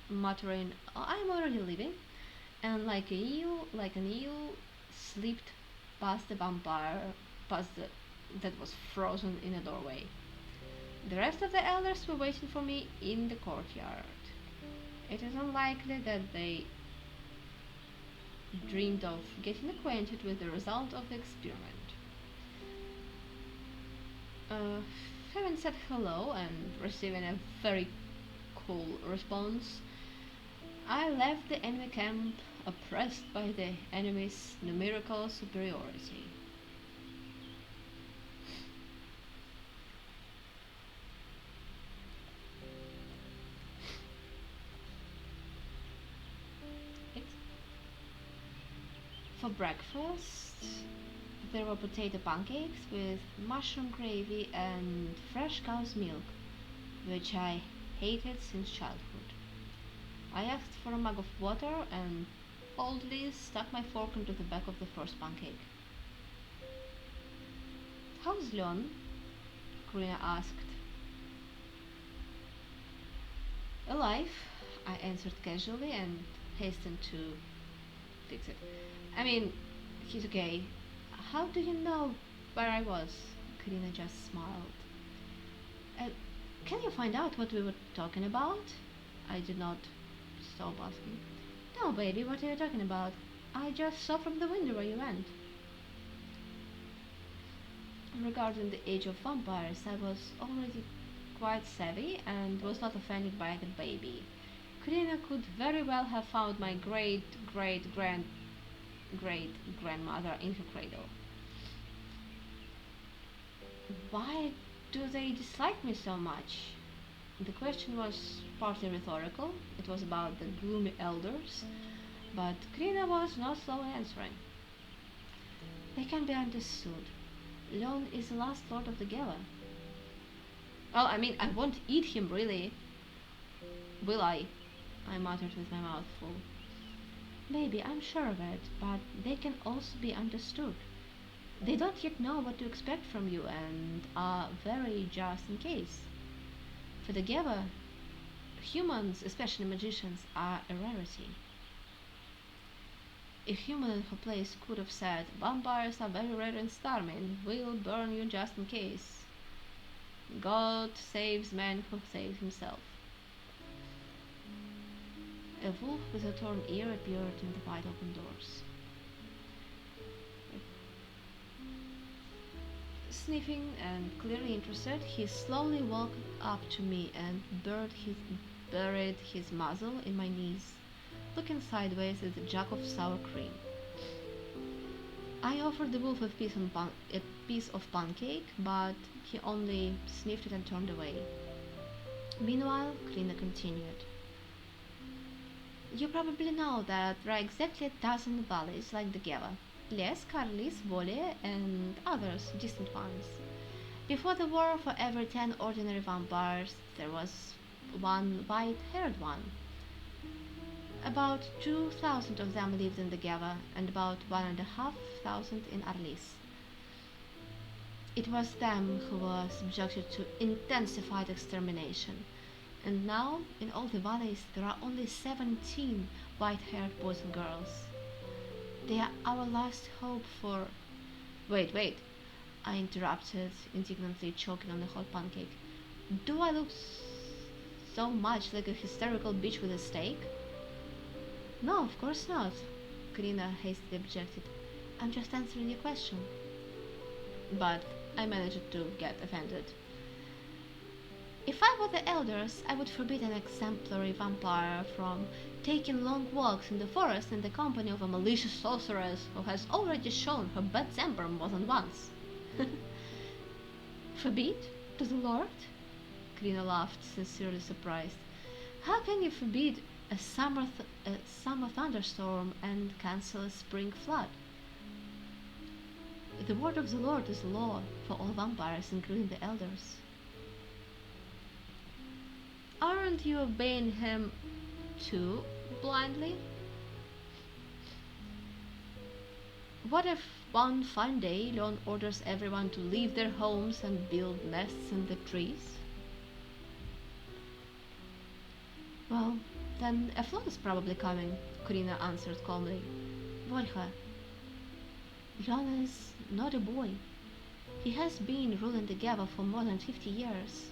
muttering, "I'm already leaving," and like an eel, slipped past the vampire, that was frozen in a doorway. The rest of the elders were waiting for me in the courtyard. It is unlikely that they dreamed of getting acquainted with the result of the experiment. Having said hello and receiving a very cool response, I left the enemy camp oppressed by the enemy's numerical superiority. For breakfast, there were potato pancakes with mushroom gravy and fresh cow's milk, which I hated since childhood. I asked for a mug of water and boldly stuck my fork into the back of the first pancake. "How's Leon?" Karina asked. "Alive," I answered casually and hastened to fix it. "I mean, he's okay. How do you know where I was?" Karina just smiled. Uh, can you find out what we were talking about?" I did not stop asking. "No, baby, what are you talking about? I just saw from the window where you went." Regarding the age of vampires, I was already quite savvy and was not offended by the baby. Karina could very well have found my great grandmother in her cradle. Why do they dislike me so much? The question was partly rhetorical. It was about the gloomy elders, but Karina was not slow in answering. "They can be understood. Leon is the last lord of the Gala." "Well, I mean, I won't eat him, really. Will I?" I muttered with my mouth full. "Maybe, I'm sure of it, but they can also be understood. They don't yet know what to expect from you and are very just in case. For the Geva, humans, especially magicians, are a rarity." A human in her place could have said, "Vampires are very rare in Starman. We'll burn you just in case. God saves man who saves himself." A wolf with a torn ear appeared in the wide open doors. Sniffing and clearly interested, he slowly walked up to me and buried his muzzle in my knees, looking sideways at the jug of sour cream. I offered the wolf a piece of pancake, but he only sniffed it and turned away. Meanwhile, Klina continued. "You probably know that there are exactly a dozen valleys like the Geva. Les, Karlis, Volie, and others, distant ones. Before the war, for every 10 ordinary vampires, there was one white-haired one. About 2,000 of them lived in the Geva, and about 1,500 in Arlis. It was them who were subjected to intensified extermination, and now in all the valleys there are only 17 white-haired boys and girls. They are our last hope for—" Wait, I interrupted, indignantly choking on the hot pancake. "Do I look so much like a hysterical bitch with a steak?" "No, of course not," Karina hastily objected. "I'm just answering your question." But I managed to get offended. "If I were the elders, I would forbid an exemplary vampire from taking long walks in the forest in the company of a malicious sorceress who has already shown her bad temper more than once." "Forbid? To the Lord?" Krina laughed, sincerely surprised. "How can you forbid a summer thunderstorm and cancel a spring flood? The word of the Lord is law for all vampires, including the elders." "Aren't you obeying him too blindly? What if one fine day Leon orders everyone to leave their homes and build nests in the trees?" "Well, then a flood is probably coming," Corina answered calmly. "Volha, Leon is not a boy. He has been ruling the Geva for more than 50 years.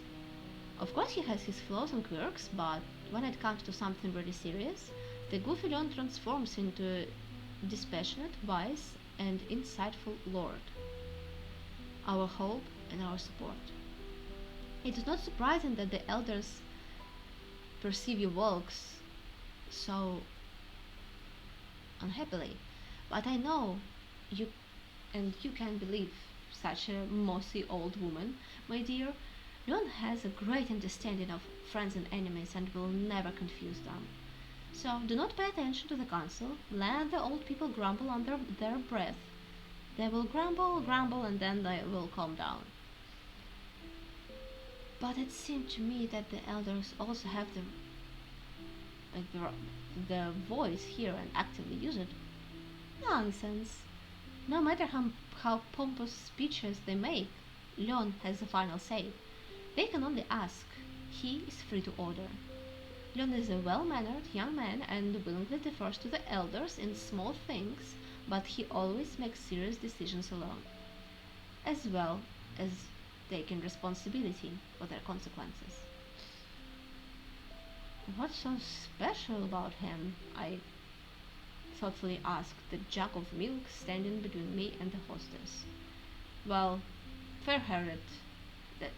Of course he has his flaws and quirks, but when it comes to something really serious, the goofy Leon transforms into a dispassionate, wise, and insightful lord. Our hope and our support. It is not surprising that the elders perceive your walks so unhappily, but I know you, and you can believe such a mossy old woman, my dear. Leon has a great understanding of friends and enemies and will never confuse them. So do not pay attention to the council. Let the old people grumble under their breath. They will grumble, and then they will calm down." But it seemed to me that the elders also have the voice here and actively use it. Nonsense. No matter how pompous speeches they make, Leon has the final say. They can only ask. He is free to order. Leon is a well-mannered young man and willingly defers to the elders in small things, but he always makes serious decisions alone, as well as taking responsibility for their consequences. "What's so special about him?" I thoughtfully asked, the jug of milk standing between me and the hostess. "Well, fair-haired.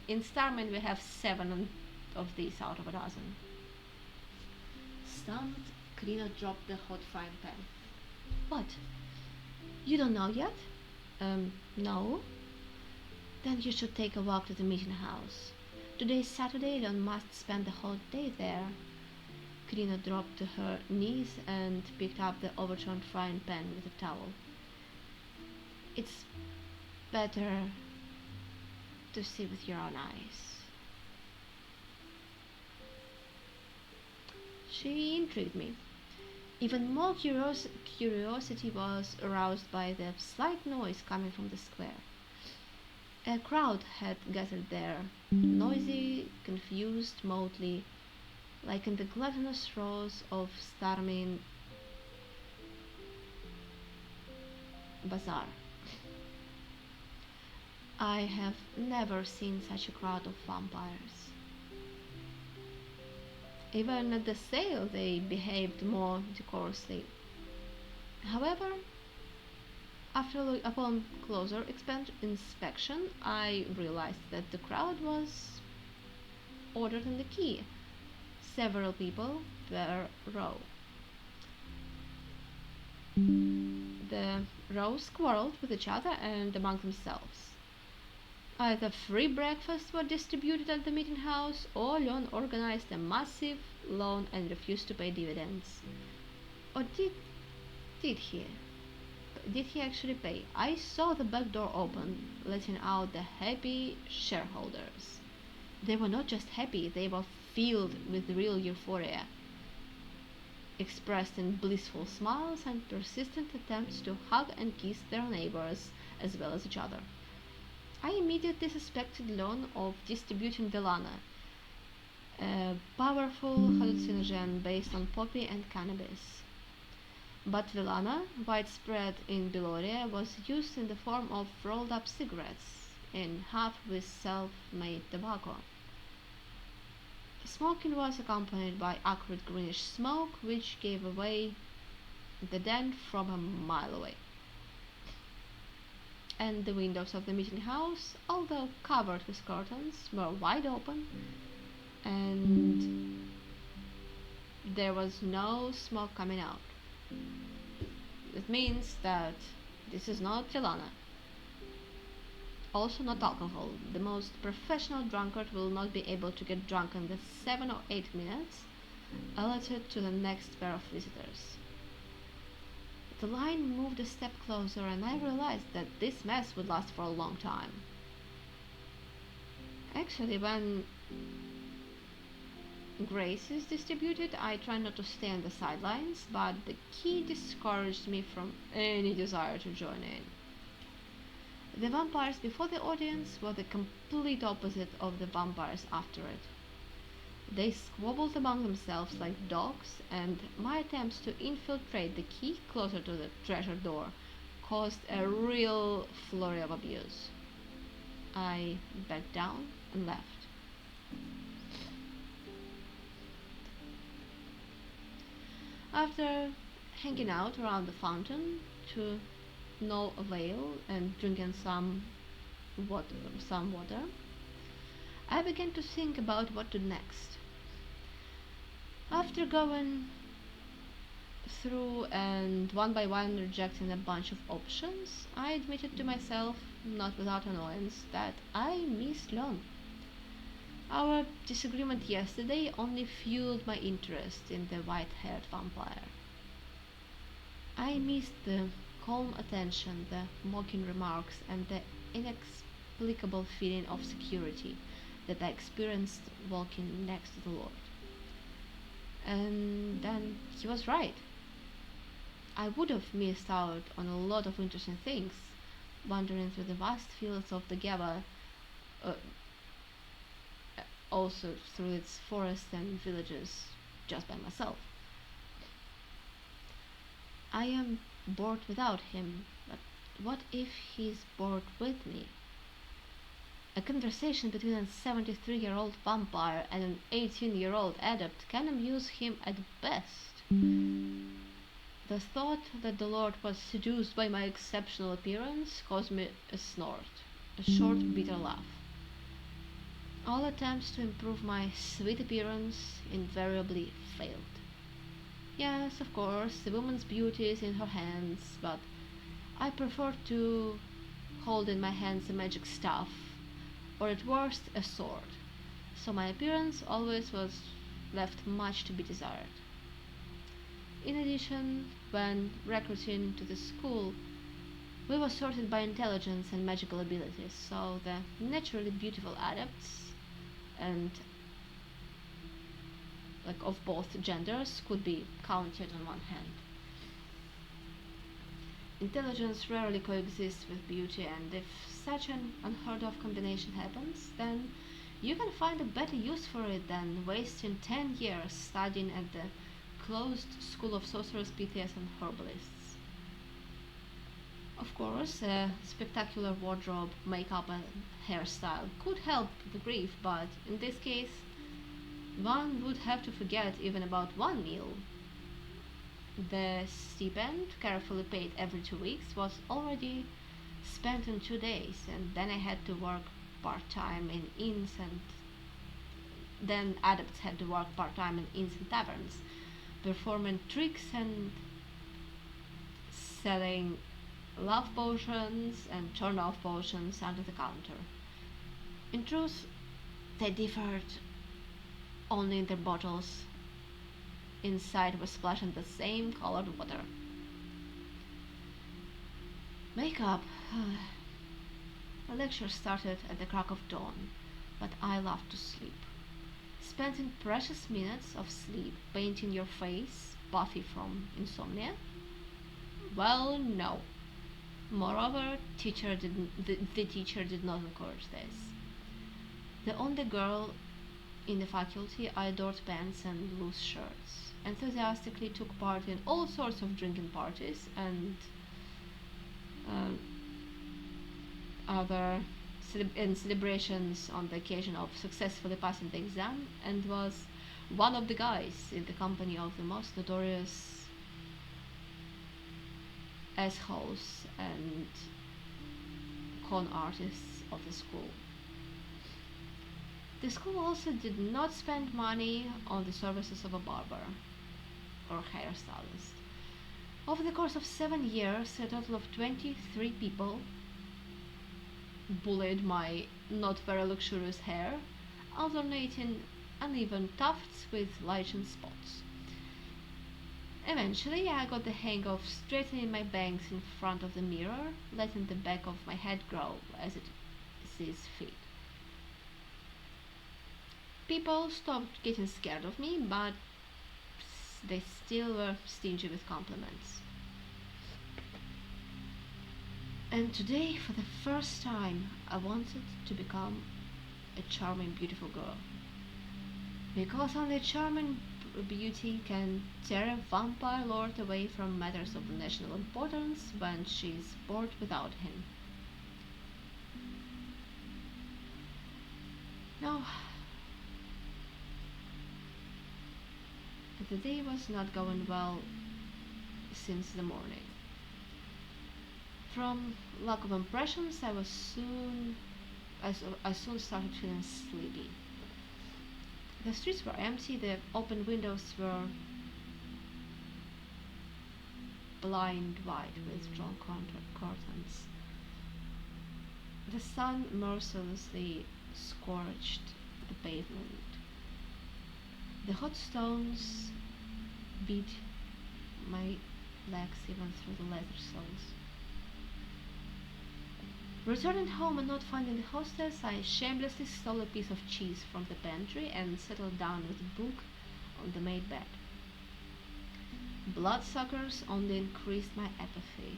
In Starman we have 7 of these out of a dozen." Stunned, Krina dropped the hot frying pan. "What? You don't know yet?" No." "Then you should take a walk to the meeting house. Today is Saturday, Leon must spend the whole day there." Krina dropped to her knees and picked up the overturned frying pan with a towel. "It's better to see with your own eyes." She intrigued me. Even more curiosity was aroused by the slight noise coming from the square. A crowd had gathered there, noisy, confused, motley, like in the gluttonous rows of starming bazaar. I have never seen such a crowd of vampires. Even at the sale, they behaved more decorously. However, upon closer inspection, I realized that the crowd was ordered than the key. Several people per row. The rows quarreled with each other and among themselves. Either free breakfasts were distributed at the meeting house, or Leon organized a massive loan and refused to pay dividends. Or did he? Did he actually pay? I saw the back door open, letting out the happy shareholders. They were not just happy, they were filled with real euphoria, expressed in blissful smiles and persistent attempts to hug and kiss their neighbors as well as each other. I immediately suspected Leon of distributing Velana, a powerful hallucinogen based on poppy and cannabis. But Velana, widespread in Beloria, was used in the form of rolled up cigarettes in half with self-made tobacco. Smoking was accompanied by acrid greenish smoke, which gave away the den from a mile away. And the windows of the meeting house, although covered with curtains, were wide open, and there was no smoke coming out. That means that this is not Tilana. Also not alcohol. The most professional drunkard will not be able to get drunk in the 7 or 8 minutes allotted to the next pair of visitors. The line moved a step closer and I realized that this mess would last for a long time. Actually, when grace is distributed, I try not to stay on the sidelines, but the key discouraged me from any desire to join in. The vampires before the audience were the complete opposite of the vampires after it. They squabbled among themselves like dogs, and my attempts to infiltrate the key closer to the treasure door caused a real flurry of abuse. I backed down and left. After hanging out around the fountain to no avail and drinking some water, I began to think about what to do next. After going through and one by one rejecting a bunch of options, I admitted to myself, not without annoyance, that I missed Lon. Our disagreement yesterday only fueled my interest in the white-haired vampire. I missed the calm attention, the mocking remarks, and the inexplicable feeling of security that I experienced walking next to the Lord. And then he was right. I would have missed out on a lot of interesting things, wandering through the vast fields of the Gaba, also through its forests and villages, just by myself. I am bored without him, but what if he's bored with me? A conversation between a 73-year-old vampire and an 18-year-old adept can amuse him at best. The thought that the Lord was seduced by my exceptional appearance caused me a snort, a short, bitter laugh. All attempts to improve my sweet appearance invariably failed. Yes, of course, the woman's beauty is in her hands, but I prefer to hold in my hands a magic staff, or at worst a sword, so my appearance always was left much to be desired. In addition, when recruiting to the school, we were sorted by intelligence and magical abilities, so the naturally beautiful adepts and of both genders could be counted on one hand. Intelligence rarely coexists with beauty, and if such an unheard of combination happens, then you can find a better use for it than wasting 10 years studying at the closed School of Sorcerers, Pythias, and Herbalists. Of course, a spectacular wardrobe, makeup, and hairstyle could help the grief, but in this case, one would have to forget even about one meal. The stipend, carefully paid every 2 weeks, was already spent in 2 days, and then I had to work part time in inns, and then adepts had to work part time in inns and taverns, performing tricks and selling love potions and turn off potions under the counter. In truth, they differed only in their bottles. Inside was splashing the same colored water. Makeup. The lecture started at the crack of dawn, but I loved to sleep. Spending precious minutes of sleep painting your face, puffy from insomnia? Well, no. Moreover, the teacher did not encourage this. The only girl in the faculty, I adored pants and loose shirts, enthusiastically took part in all sorts of drinking parties and uh, other celebrations on the occasion of successfully passing the exam, and was one of the guys in the company of the most notorious assholes and con artists of the school. The school also did not spend money on the services of a barber or hairstylist. Over the course of 7 years, a total of 23 people bullied my not very luxurious hair, alternating uneven tufts with lichen spots. Eventually, I got the hang of straightening my bangs in front of the mirror, letting the back of my head grow as it sees fit. People stopped getting scared of me, but they still were stingy with compliments. And today, for the first time, I wanted to become a charming, beautiful girl. Because only a charming beauty can tear a vampire lord away from matters of national importance when she is bored without him. Now, the day was not going well since the morning. From lack of impressions, I soon started feeling sleepy. The streets were empty, the open windows were blind white with drawn curtains. The sun mercilessly scorched the pavement. The hot stones beat my legs even through the leather soles. Returning home and not finding the hostess, I shamelessly stole a piece of cheese from the pantry and settled down with a book on the maid bed. Bloodsuckers only increased my apathy.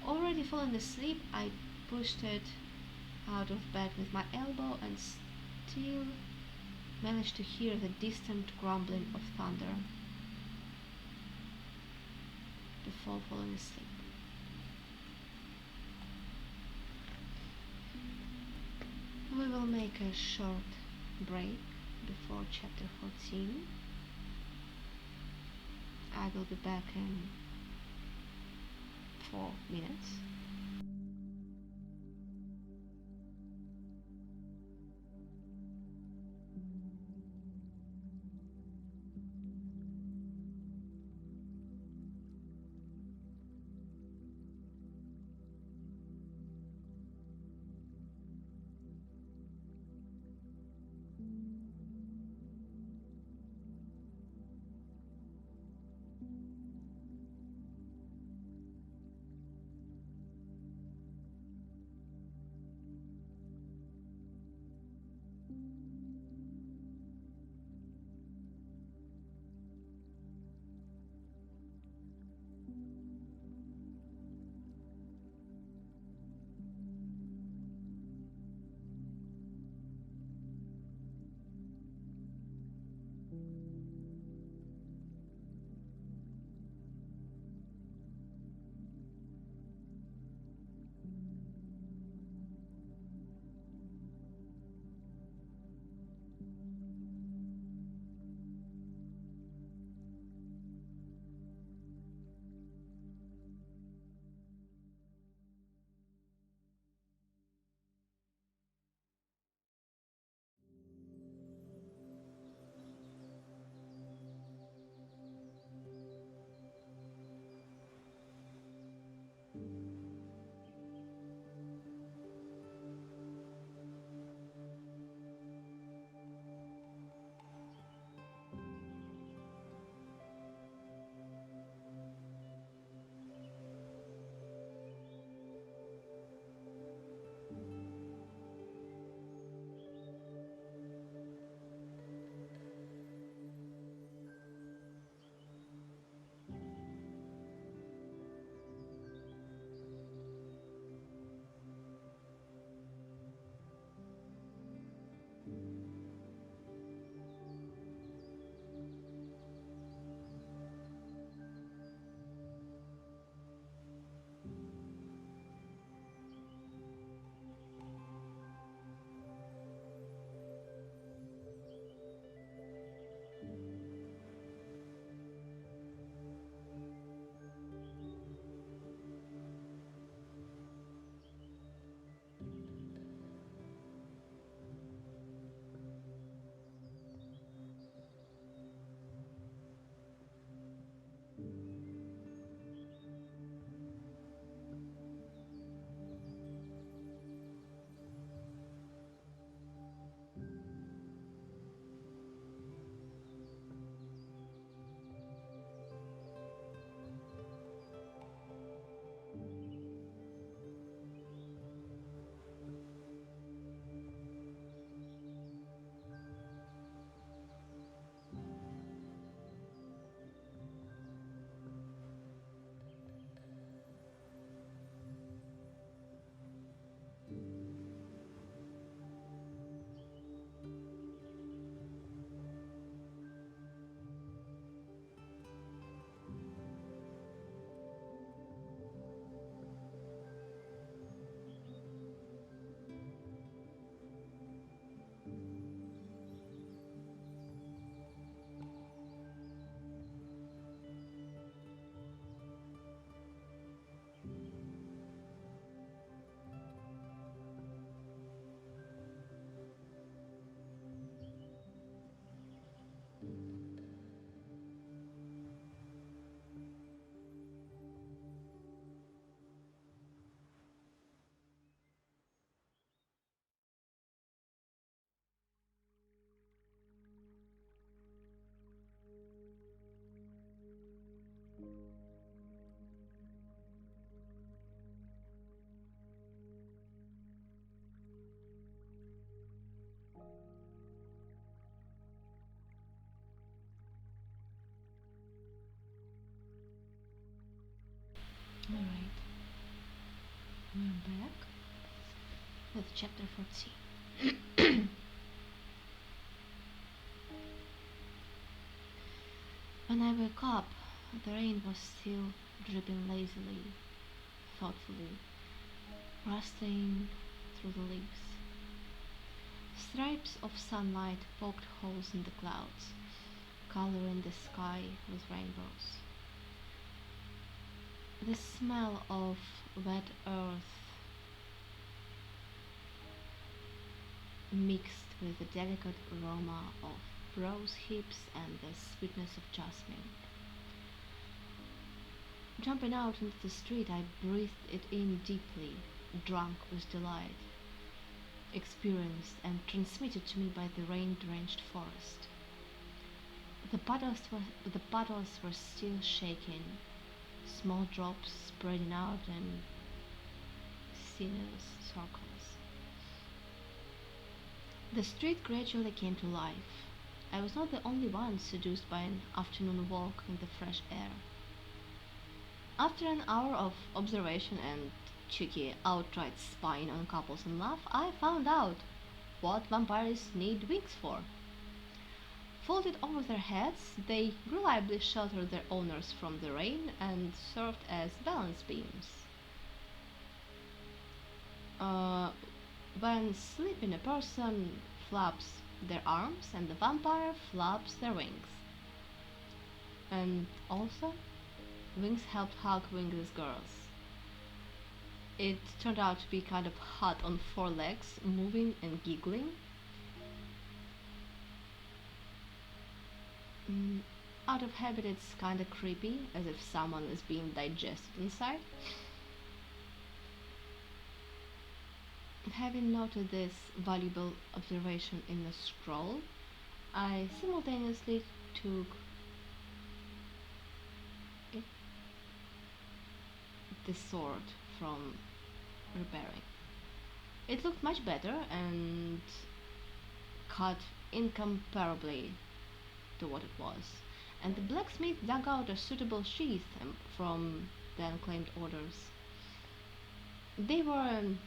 Already falling asleep, I pushed it out of bed with my elbow and still managed to hear the distant grumbling of thunder before falling asleep. We will make a short break before chapter 14. I will be back in 4 minutes. with chapter 14. When I woke up, the rain was still dripping lazily, thoughtfully, rustling through the leaves. Stripes of sunlight poked holes in the clouds, coloring the sky with rainbows. The smell of wet earth mixed with the delicate aroma of rose hips and the sweetness of jasmine. Jumping out into the street, I breathed it in deeply, drunk with delight, experienced and transmitted to me by the rain-drenched forest. The puddles were still shaking, small drops spreading out in sinuous circles. The street gradually came to life. I was not the only one seduced by an afternoon walk in the fresh air. After an hour of observation and cheeky outright spying on couples in love, I found out what vampires need wings for. Folded over their heads, they reliably sheltered their owners from the rain and served as balance beams. Uh, when sleeping, a person flaps their arms and the vampire flaps their wings. And also, wings helped hug wingless girls. It turned out to be kind of hot on four legs, moving and giggling. Mm, Out of habit, it's kind of creepy, as if someone is being digested inside. Having noted this valuable observation in the scroll, I simultaneously took it, the sword from repairing. It looked much better and cut incomparably to what it was, and the blacksmith dug out a suitable sheath from the unclaimed orders. They were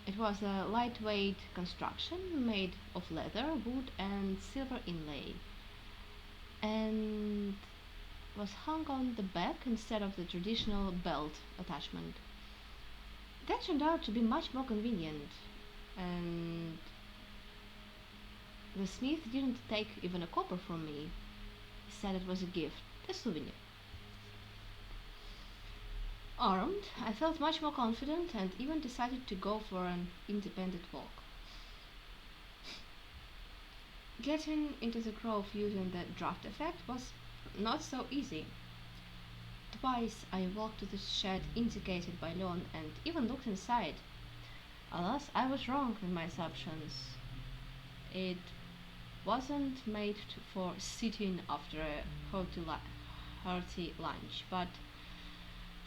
It was a lightweight construction made of leather, wood, and silver inlay, and was hung on the back instead of the traditional belt attachment. That turned out to be much more convenient, and the smith didn't take even a copper from me. He said it was a gift, a souvenir. Armed, I felt much more confident and even decided to go for an independent walk. Getting into the grove using the draft effect was not so easy. Twice I walked to the shed indicated by Leon and even looked inside. Alas, I was wrong in my assumptions. It wasn't made for sitting after a hearty lunch, but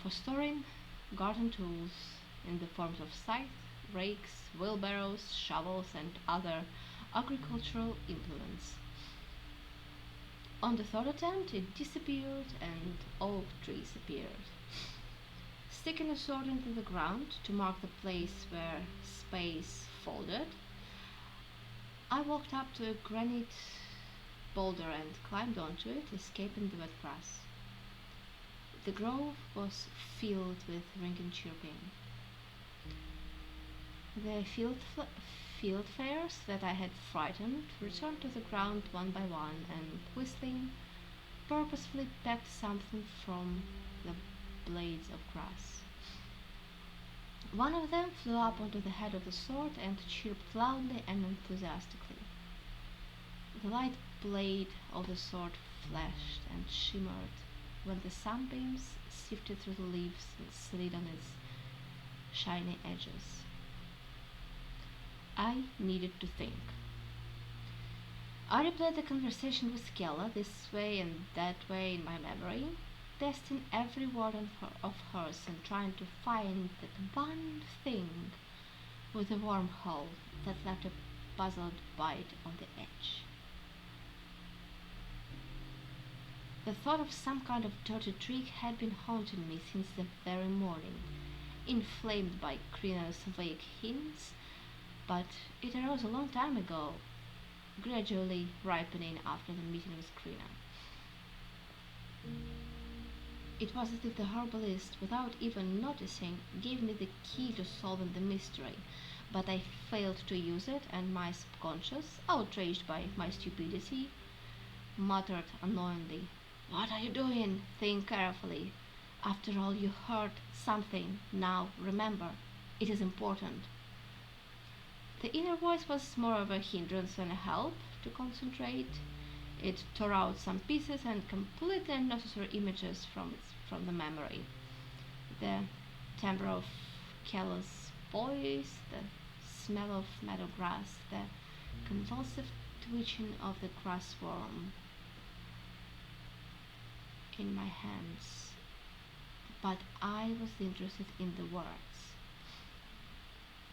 for storing garden tools in the forms of scythe, rakes, wheelbarrows, shovels, and other agricultural implements. On the third attempt, it disappeared and oak trees appeared. Sticking a sword into the ground to mark the place where space folded, I walked up to a granite boulder and climbed onto it, escaping the wet grass. The grove was filled with ringing chirping. The fieldfares that I had frightened returned to the ground one by one and, whistling, purposefully pecked something from the blades of grass. One of them flew up onto the head of the sword and chirped loudly and enthusiastically. The light blade of the sword flashed and shimmered when the sunbeams sifted through the leaves and slid on its shiny edges. I needed to think. I replayed the conversation with Kella this way and that way in my memory, testing every word of hers and trying to find that one thing with a wormhole that left a puzzled bite on the edge. The thought of some kind of dirty trick had been haunting me since the very morning, inflamed by Krina's vague hints but it arose a long time ago, gradually ripening after the meeting with Krina. It was as if the herbalist, without even noticing, gave me the key to solving the mystery, but I failed to use it, and my subconscious, outraged by my stupidity, muttered annoyingly, "What are you doing? Think carefully. After all, you heard something. Now remember, it is important." The inner voice was more of a hindrance than a help to concentrate. It tore out some pieces and completely unnecessary images from the memory. The timbre of Kelly's voice, the smell of meadow grass, the convulsive twitching of the grass worm in my hands. But I was interested in the words.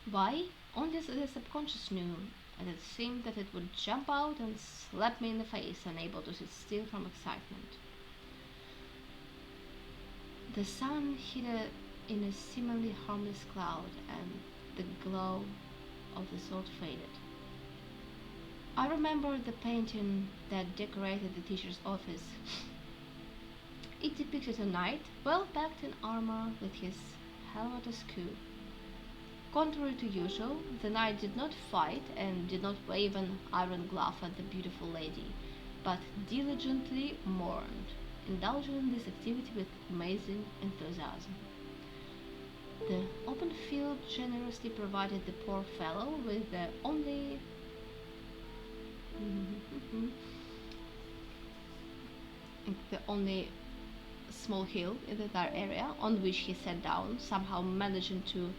Why? Only the subconscious knew, and it seemed that it would jump out and slap me in the face, unable to sit still from excitement. The sun hid in a seemingly harmless cloud, and the glow of the sword faded. I remembered the painting that decorated the teacher's office. It depicted a knight, well packed in armor, with his helmet askew. Contrary to usual, the knight did not fight and did not wave an iron glove at the beautiful lady, but diligently mourned, indulging in this activity with amazing enthusiasm. The open field generously provided the poor fellow with the only small hill in the entire area on which he sat down, somehow managing to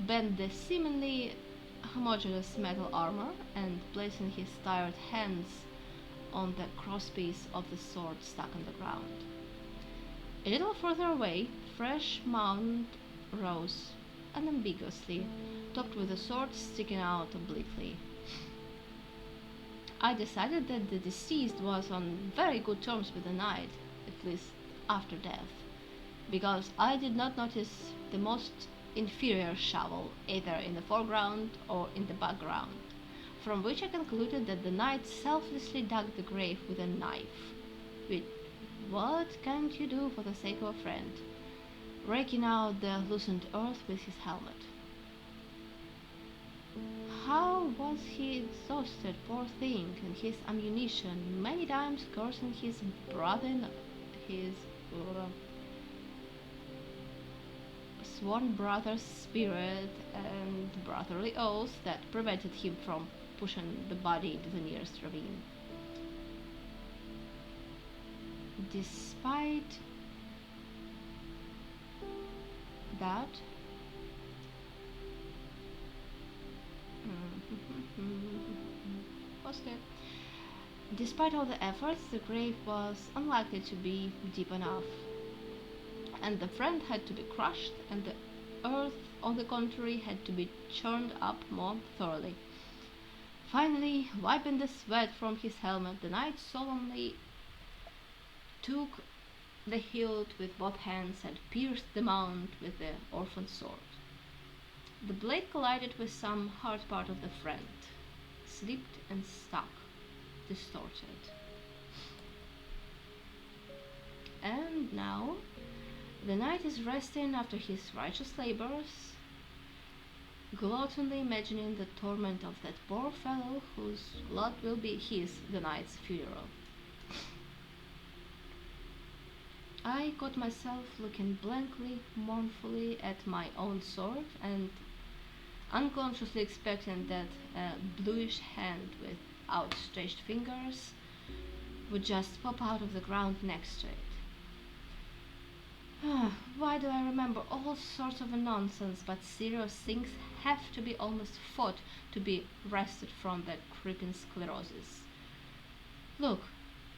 bend the seemingly homogeneous metal armor and placing his tired hands on the crosspiece of the sword stuck on the ground. A little further away, fresh mound rose unambiguously, topped with a sword sticking out obliquely. I decided that the deceased was on very good terms with the knight, at least after death, because I did not notice the most inferior shovel either in the foreground or in the background, from which I concluded that the knight selflessly dug the grave with a knife. With what can't you do for the sake of a friend? Raking out the loosened earth with his helmet. How was he exhausted, poor thing, and his ammunition, many times cursing his brother, his sworn brother's spirit, and brotherly oaths that prevented him from pushing the body into the nearest ravine. Despite that, okay. Despite all the efforts, the grave was unlikely to be deep enough, and the friend had to be crushed, and the earth, on the contrary, had to be churned up more thoroughly. Finally, wiping the sweat from his helmet, the knight solemnly took the hilt with both hands and pierced the mound with the orphan's sword. The blade collided with some hard part of the friend, slipped and stuck, distorted. And now the knight is resting after his righteous labors, gluttonly imagining the torment of that poor fellow whose lot will be his, the knight's funeral. I caught myself looking blankly, mournfully at my own sword and unconsciously expecting that a bluish hand with outstretched fingers would just pop out of the ground next to it. Why do I remember all sorts of nonsense, but serious things have to be almost fought to be wrested from that creeping sclerosis? Look,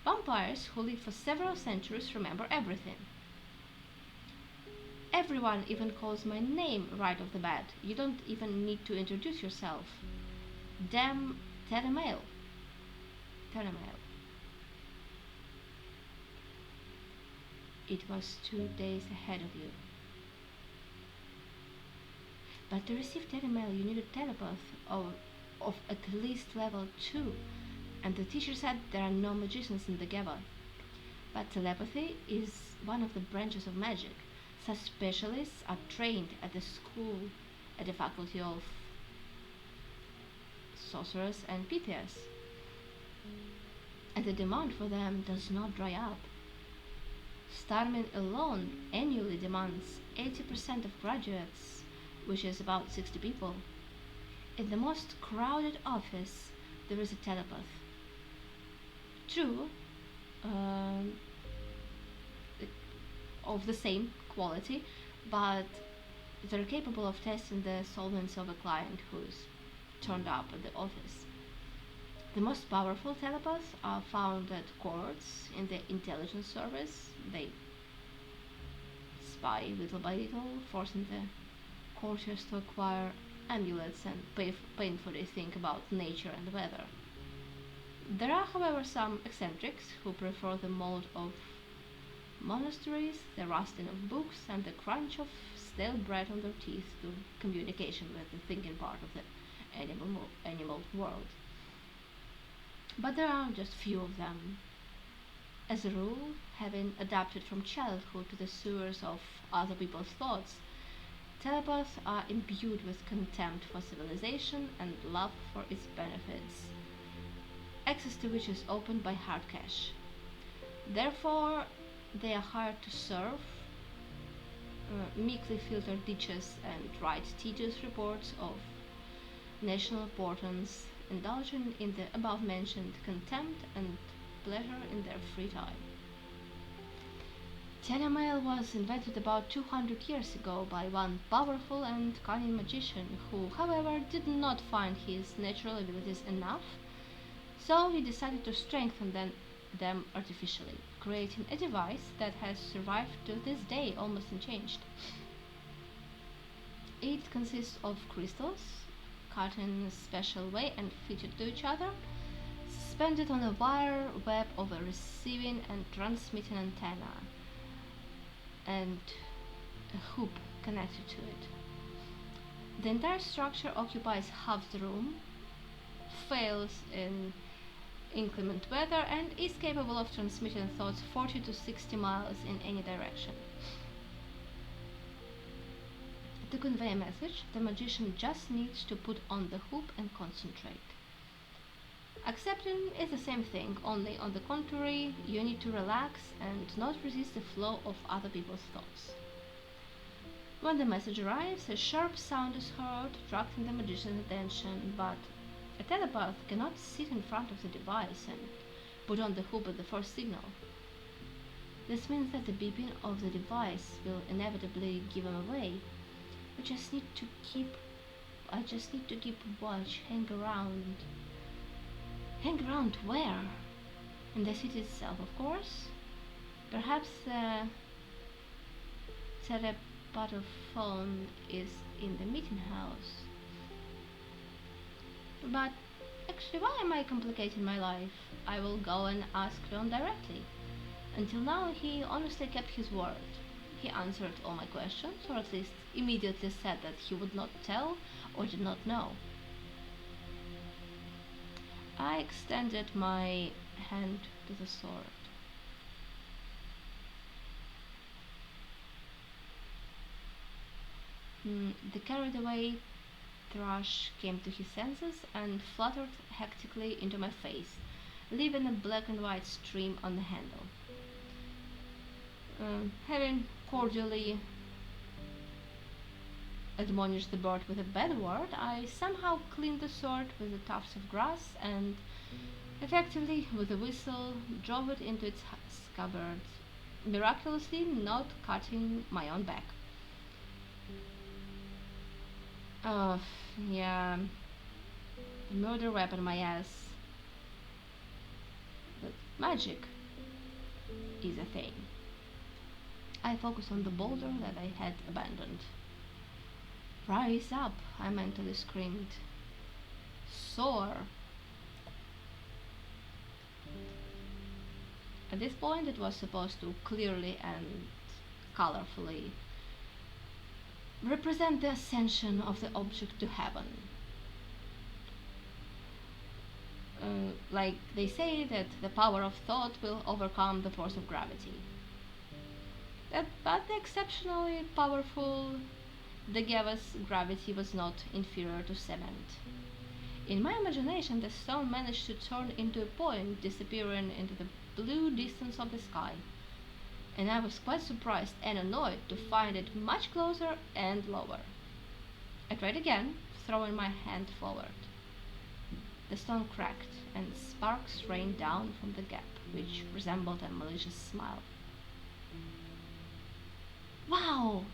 vampires who live for several centuries remember everything. Everyone even calls my name right off the bat. You don't even need to introduce yourself. Damn Teramail. Teramail. It was 2 days ahead of you. But to receive telemail, you need a telepath of at least level 2, and the teacher said there are no magicians in the Geba. But telepathy is one of the branches of magic. Such specialists are trained at the school, at the faculty of sorcerers and Pythias, and the demand for them does not dry up. Starman alone annually demands 80% of graduates, which is about 60 people. In the most crowded office, there is a telepath. True, um, of the same quality, but they're capable of testing the solvency of a client who's turned up at the office. The most powerful telepaths are found at courts in the intelligence service. They spy little by little, forcing the courtiers to acquire amulets and painfully think about nature and weather. There are, however, some eccentrics who prefer the mold of monasteries, the rustling of books, and the crunch of stale bread on their teeth to communication with the thinking part of the animal world. But there are just few of them. As a rule, having adapted from childhood to the sewers of other people's thoughts, telepaths are imbued with contempt for civilization and love for its benefits, access to which is opened by hard cash. Therefore, they are hired to serve, meekly filter ditches, and write tedious reports of national importance, indulging in the above mentioned contempt and pleasure in their free time. Telemail was invented about 200 years ago by one powerful and cunning magician who, however, did not find his natural abilities enough, so he decided to strengthen them artificially, creating a device that has survived to this day almost unchanged. It consists of crystals, cut in a special way and fitted to each other, suspended on a wire web of a receiving and transmitting antenna, and a hoop connected to it. The entire structure occupies half the room, fails in inclement weather, and is capable of transmitting thoughts 40 to 60 miles in any direction. To convey a message, the magician just needs to put on the hoop and concentrate. Accepting is the same thing, only on the contrary, you need to relax and not resist the flow of other people's thoughts. When the message arrives, a sharp sound is heard, attracting the magician's attention, but a telepath cannot sit in front of the device and put on the hoop at the first signal. This means that the beeping of the device will inevitably give him away. I just need to keep watch, hang around. Hang around where? In the city itself, of course. Perhaps the telepatophone is in the meeting house. But actually, why am I complicating my life? I will go and ask Leon directly. Until now, he honestly kept his word. He answered all my questions, or at least immediately said that he would not tell or did not know. I extended my hand to the sword. The carried away thrush came to his senses and fluttered hectically into my face, leaving a black and white stream on the handle. Having cordially admonished the bird with a bad word, I somehow cleaned the sword with the tufts of grass and effectively, with a whistle, drove it into its scabbard, miraculously not cutting my own back. Uh, yeah, murder weapon, my ass. But magic is a thing. I focused on the boulder that I had abandoned. Rise up, I mentally screamed. Soar. At this point, it was supposed to clearly and colorfully represent the ascension of the object to heaven. Like they say that the power of thought will overcome the force of gravity. But the exceptionally powerful the Gava's gravity was not inferior to cement. In my imagination, the stone managed to turn into a point, disappearing into the blue distance of the sky, and I was quite surprised and annoyed to find it much closer and lower. I tried again, throwing my hand forward. The stone cracked, and sparks rained down from the gap, which resembled a malicious smile. "Wow!"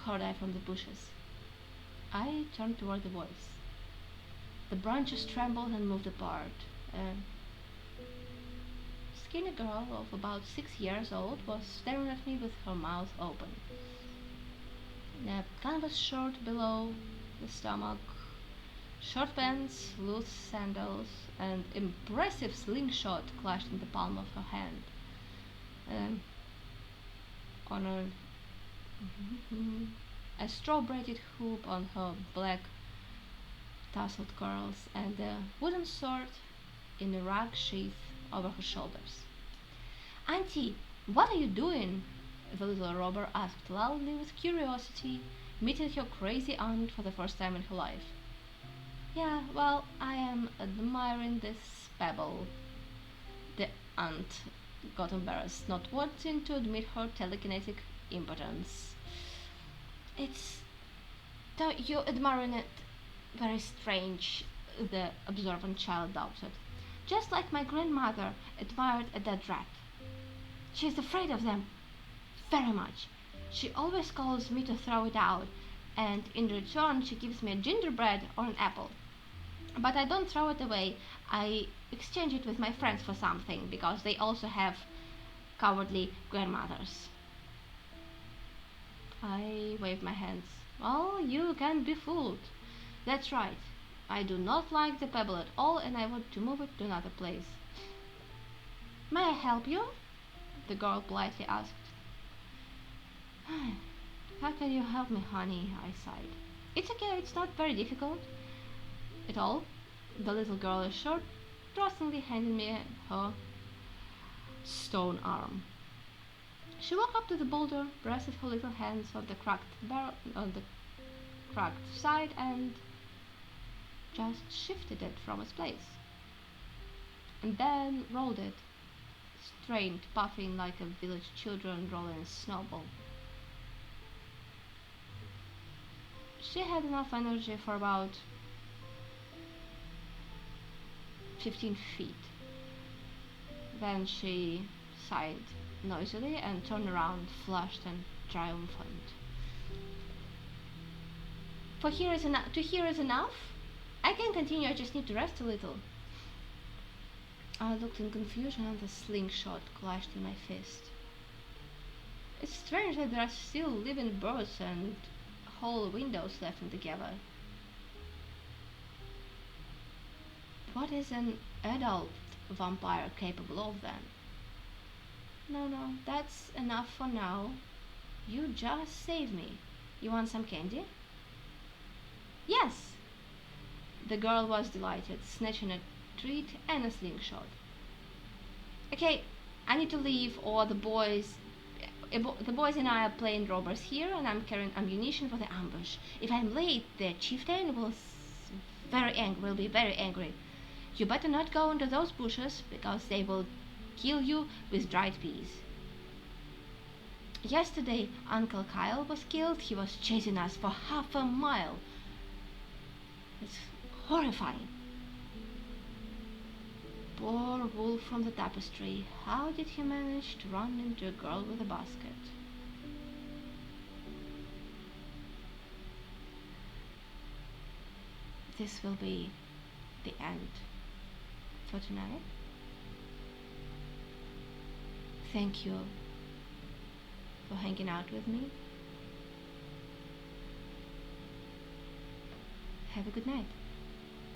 heard I from the bushes. I turned toward the voice. The branches trembled and moved apart. A skinny girl of about 6 years old was staring at me with her mouth open. A canvas shirt below the stomach, short pants, loose sandals, and impressive slingshot clutched in the palm of her hand. On a straw-braided hoop on her black tousled curls, and a wooden sword in a rag sheath over her shoulders. "Auntie, what are you doing?" the little robber asked loudly with curiosity, meeting her crazy aunt for the first time in her life. "Yeah, well, I am admiring this pebble." The aunt got embarrassed, not wanting to admit her telekinetic impotence. "It's... you're admiring it very strange," the observant child doubted. "Just like my grandmother admired a dead rat. She's afraid of them very much. She always calls me to throw it out, and in return she gives me a gingerbread or an apple. But I don't throw it away. I exchange it with my friends for something, because they also have cowardly grandmothers." I waved my hands. "Oh, you can't be fooled. That's right. I do not like the pebble at all, and I want to move it to another place." "May I help you?" the girl politely asked. "How can you help me, honey?" I sighed. "It's okay, it's not very difficult at all," the little girl assured, trustingly handing me her stone arm. She walked up to the boulder, rested her little hands on the cracked side, and just shifted it from its place, and then rolled it, strained, puffing like a village children rolling a snowball. She had enough energy for about 15 feet. Then she sighed noisily and turned around, flushed and triumphant. To here is enough? I can continue, I just need to rest a little." I looked in confusion, and the slingshot clutched in my fist. It's strange that there are still living birds and whole windows left in the Gava. What is an adult vampire capable of, then? No, that's enough for now. You just saved me. You want some candy?" "Yes!" The girl was delighted, snatching a treat and a slingshot. "Okay, I need to leave, or the boys and I are playing robbers here, and I'm carrying ammunition for the ambush. If I'm late, the chieftain will be very angry. You better not go into those bushes, because they will kill you with dried peas. Yesterday, Uncle Kyle was killed. He was chasing us for half a mile. It's horrifying. Poor wolf from the tapestry. How did he manage to run into a girl with a basket?" This will be the end for tonight. Thank you for hanging out with me. Have a good night.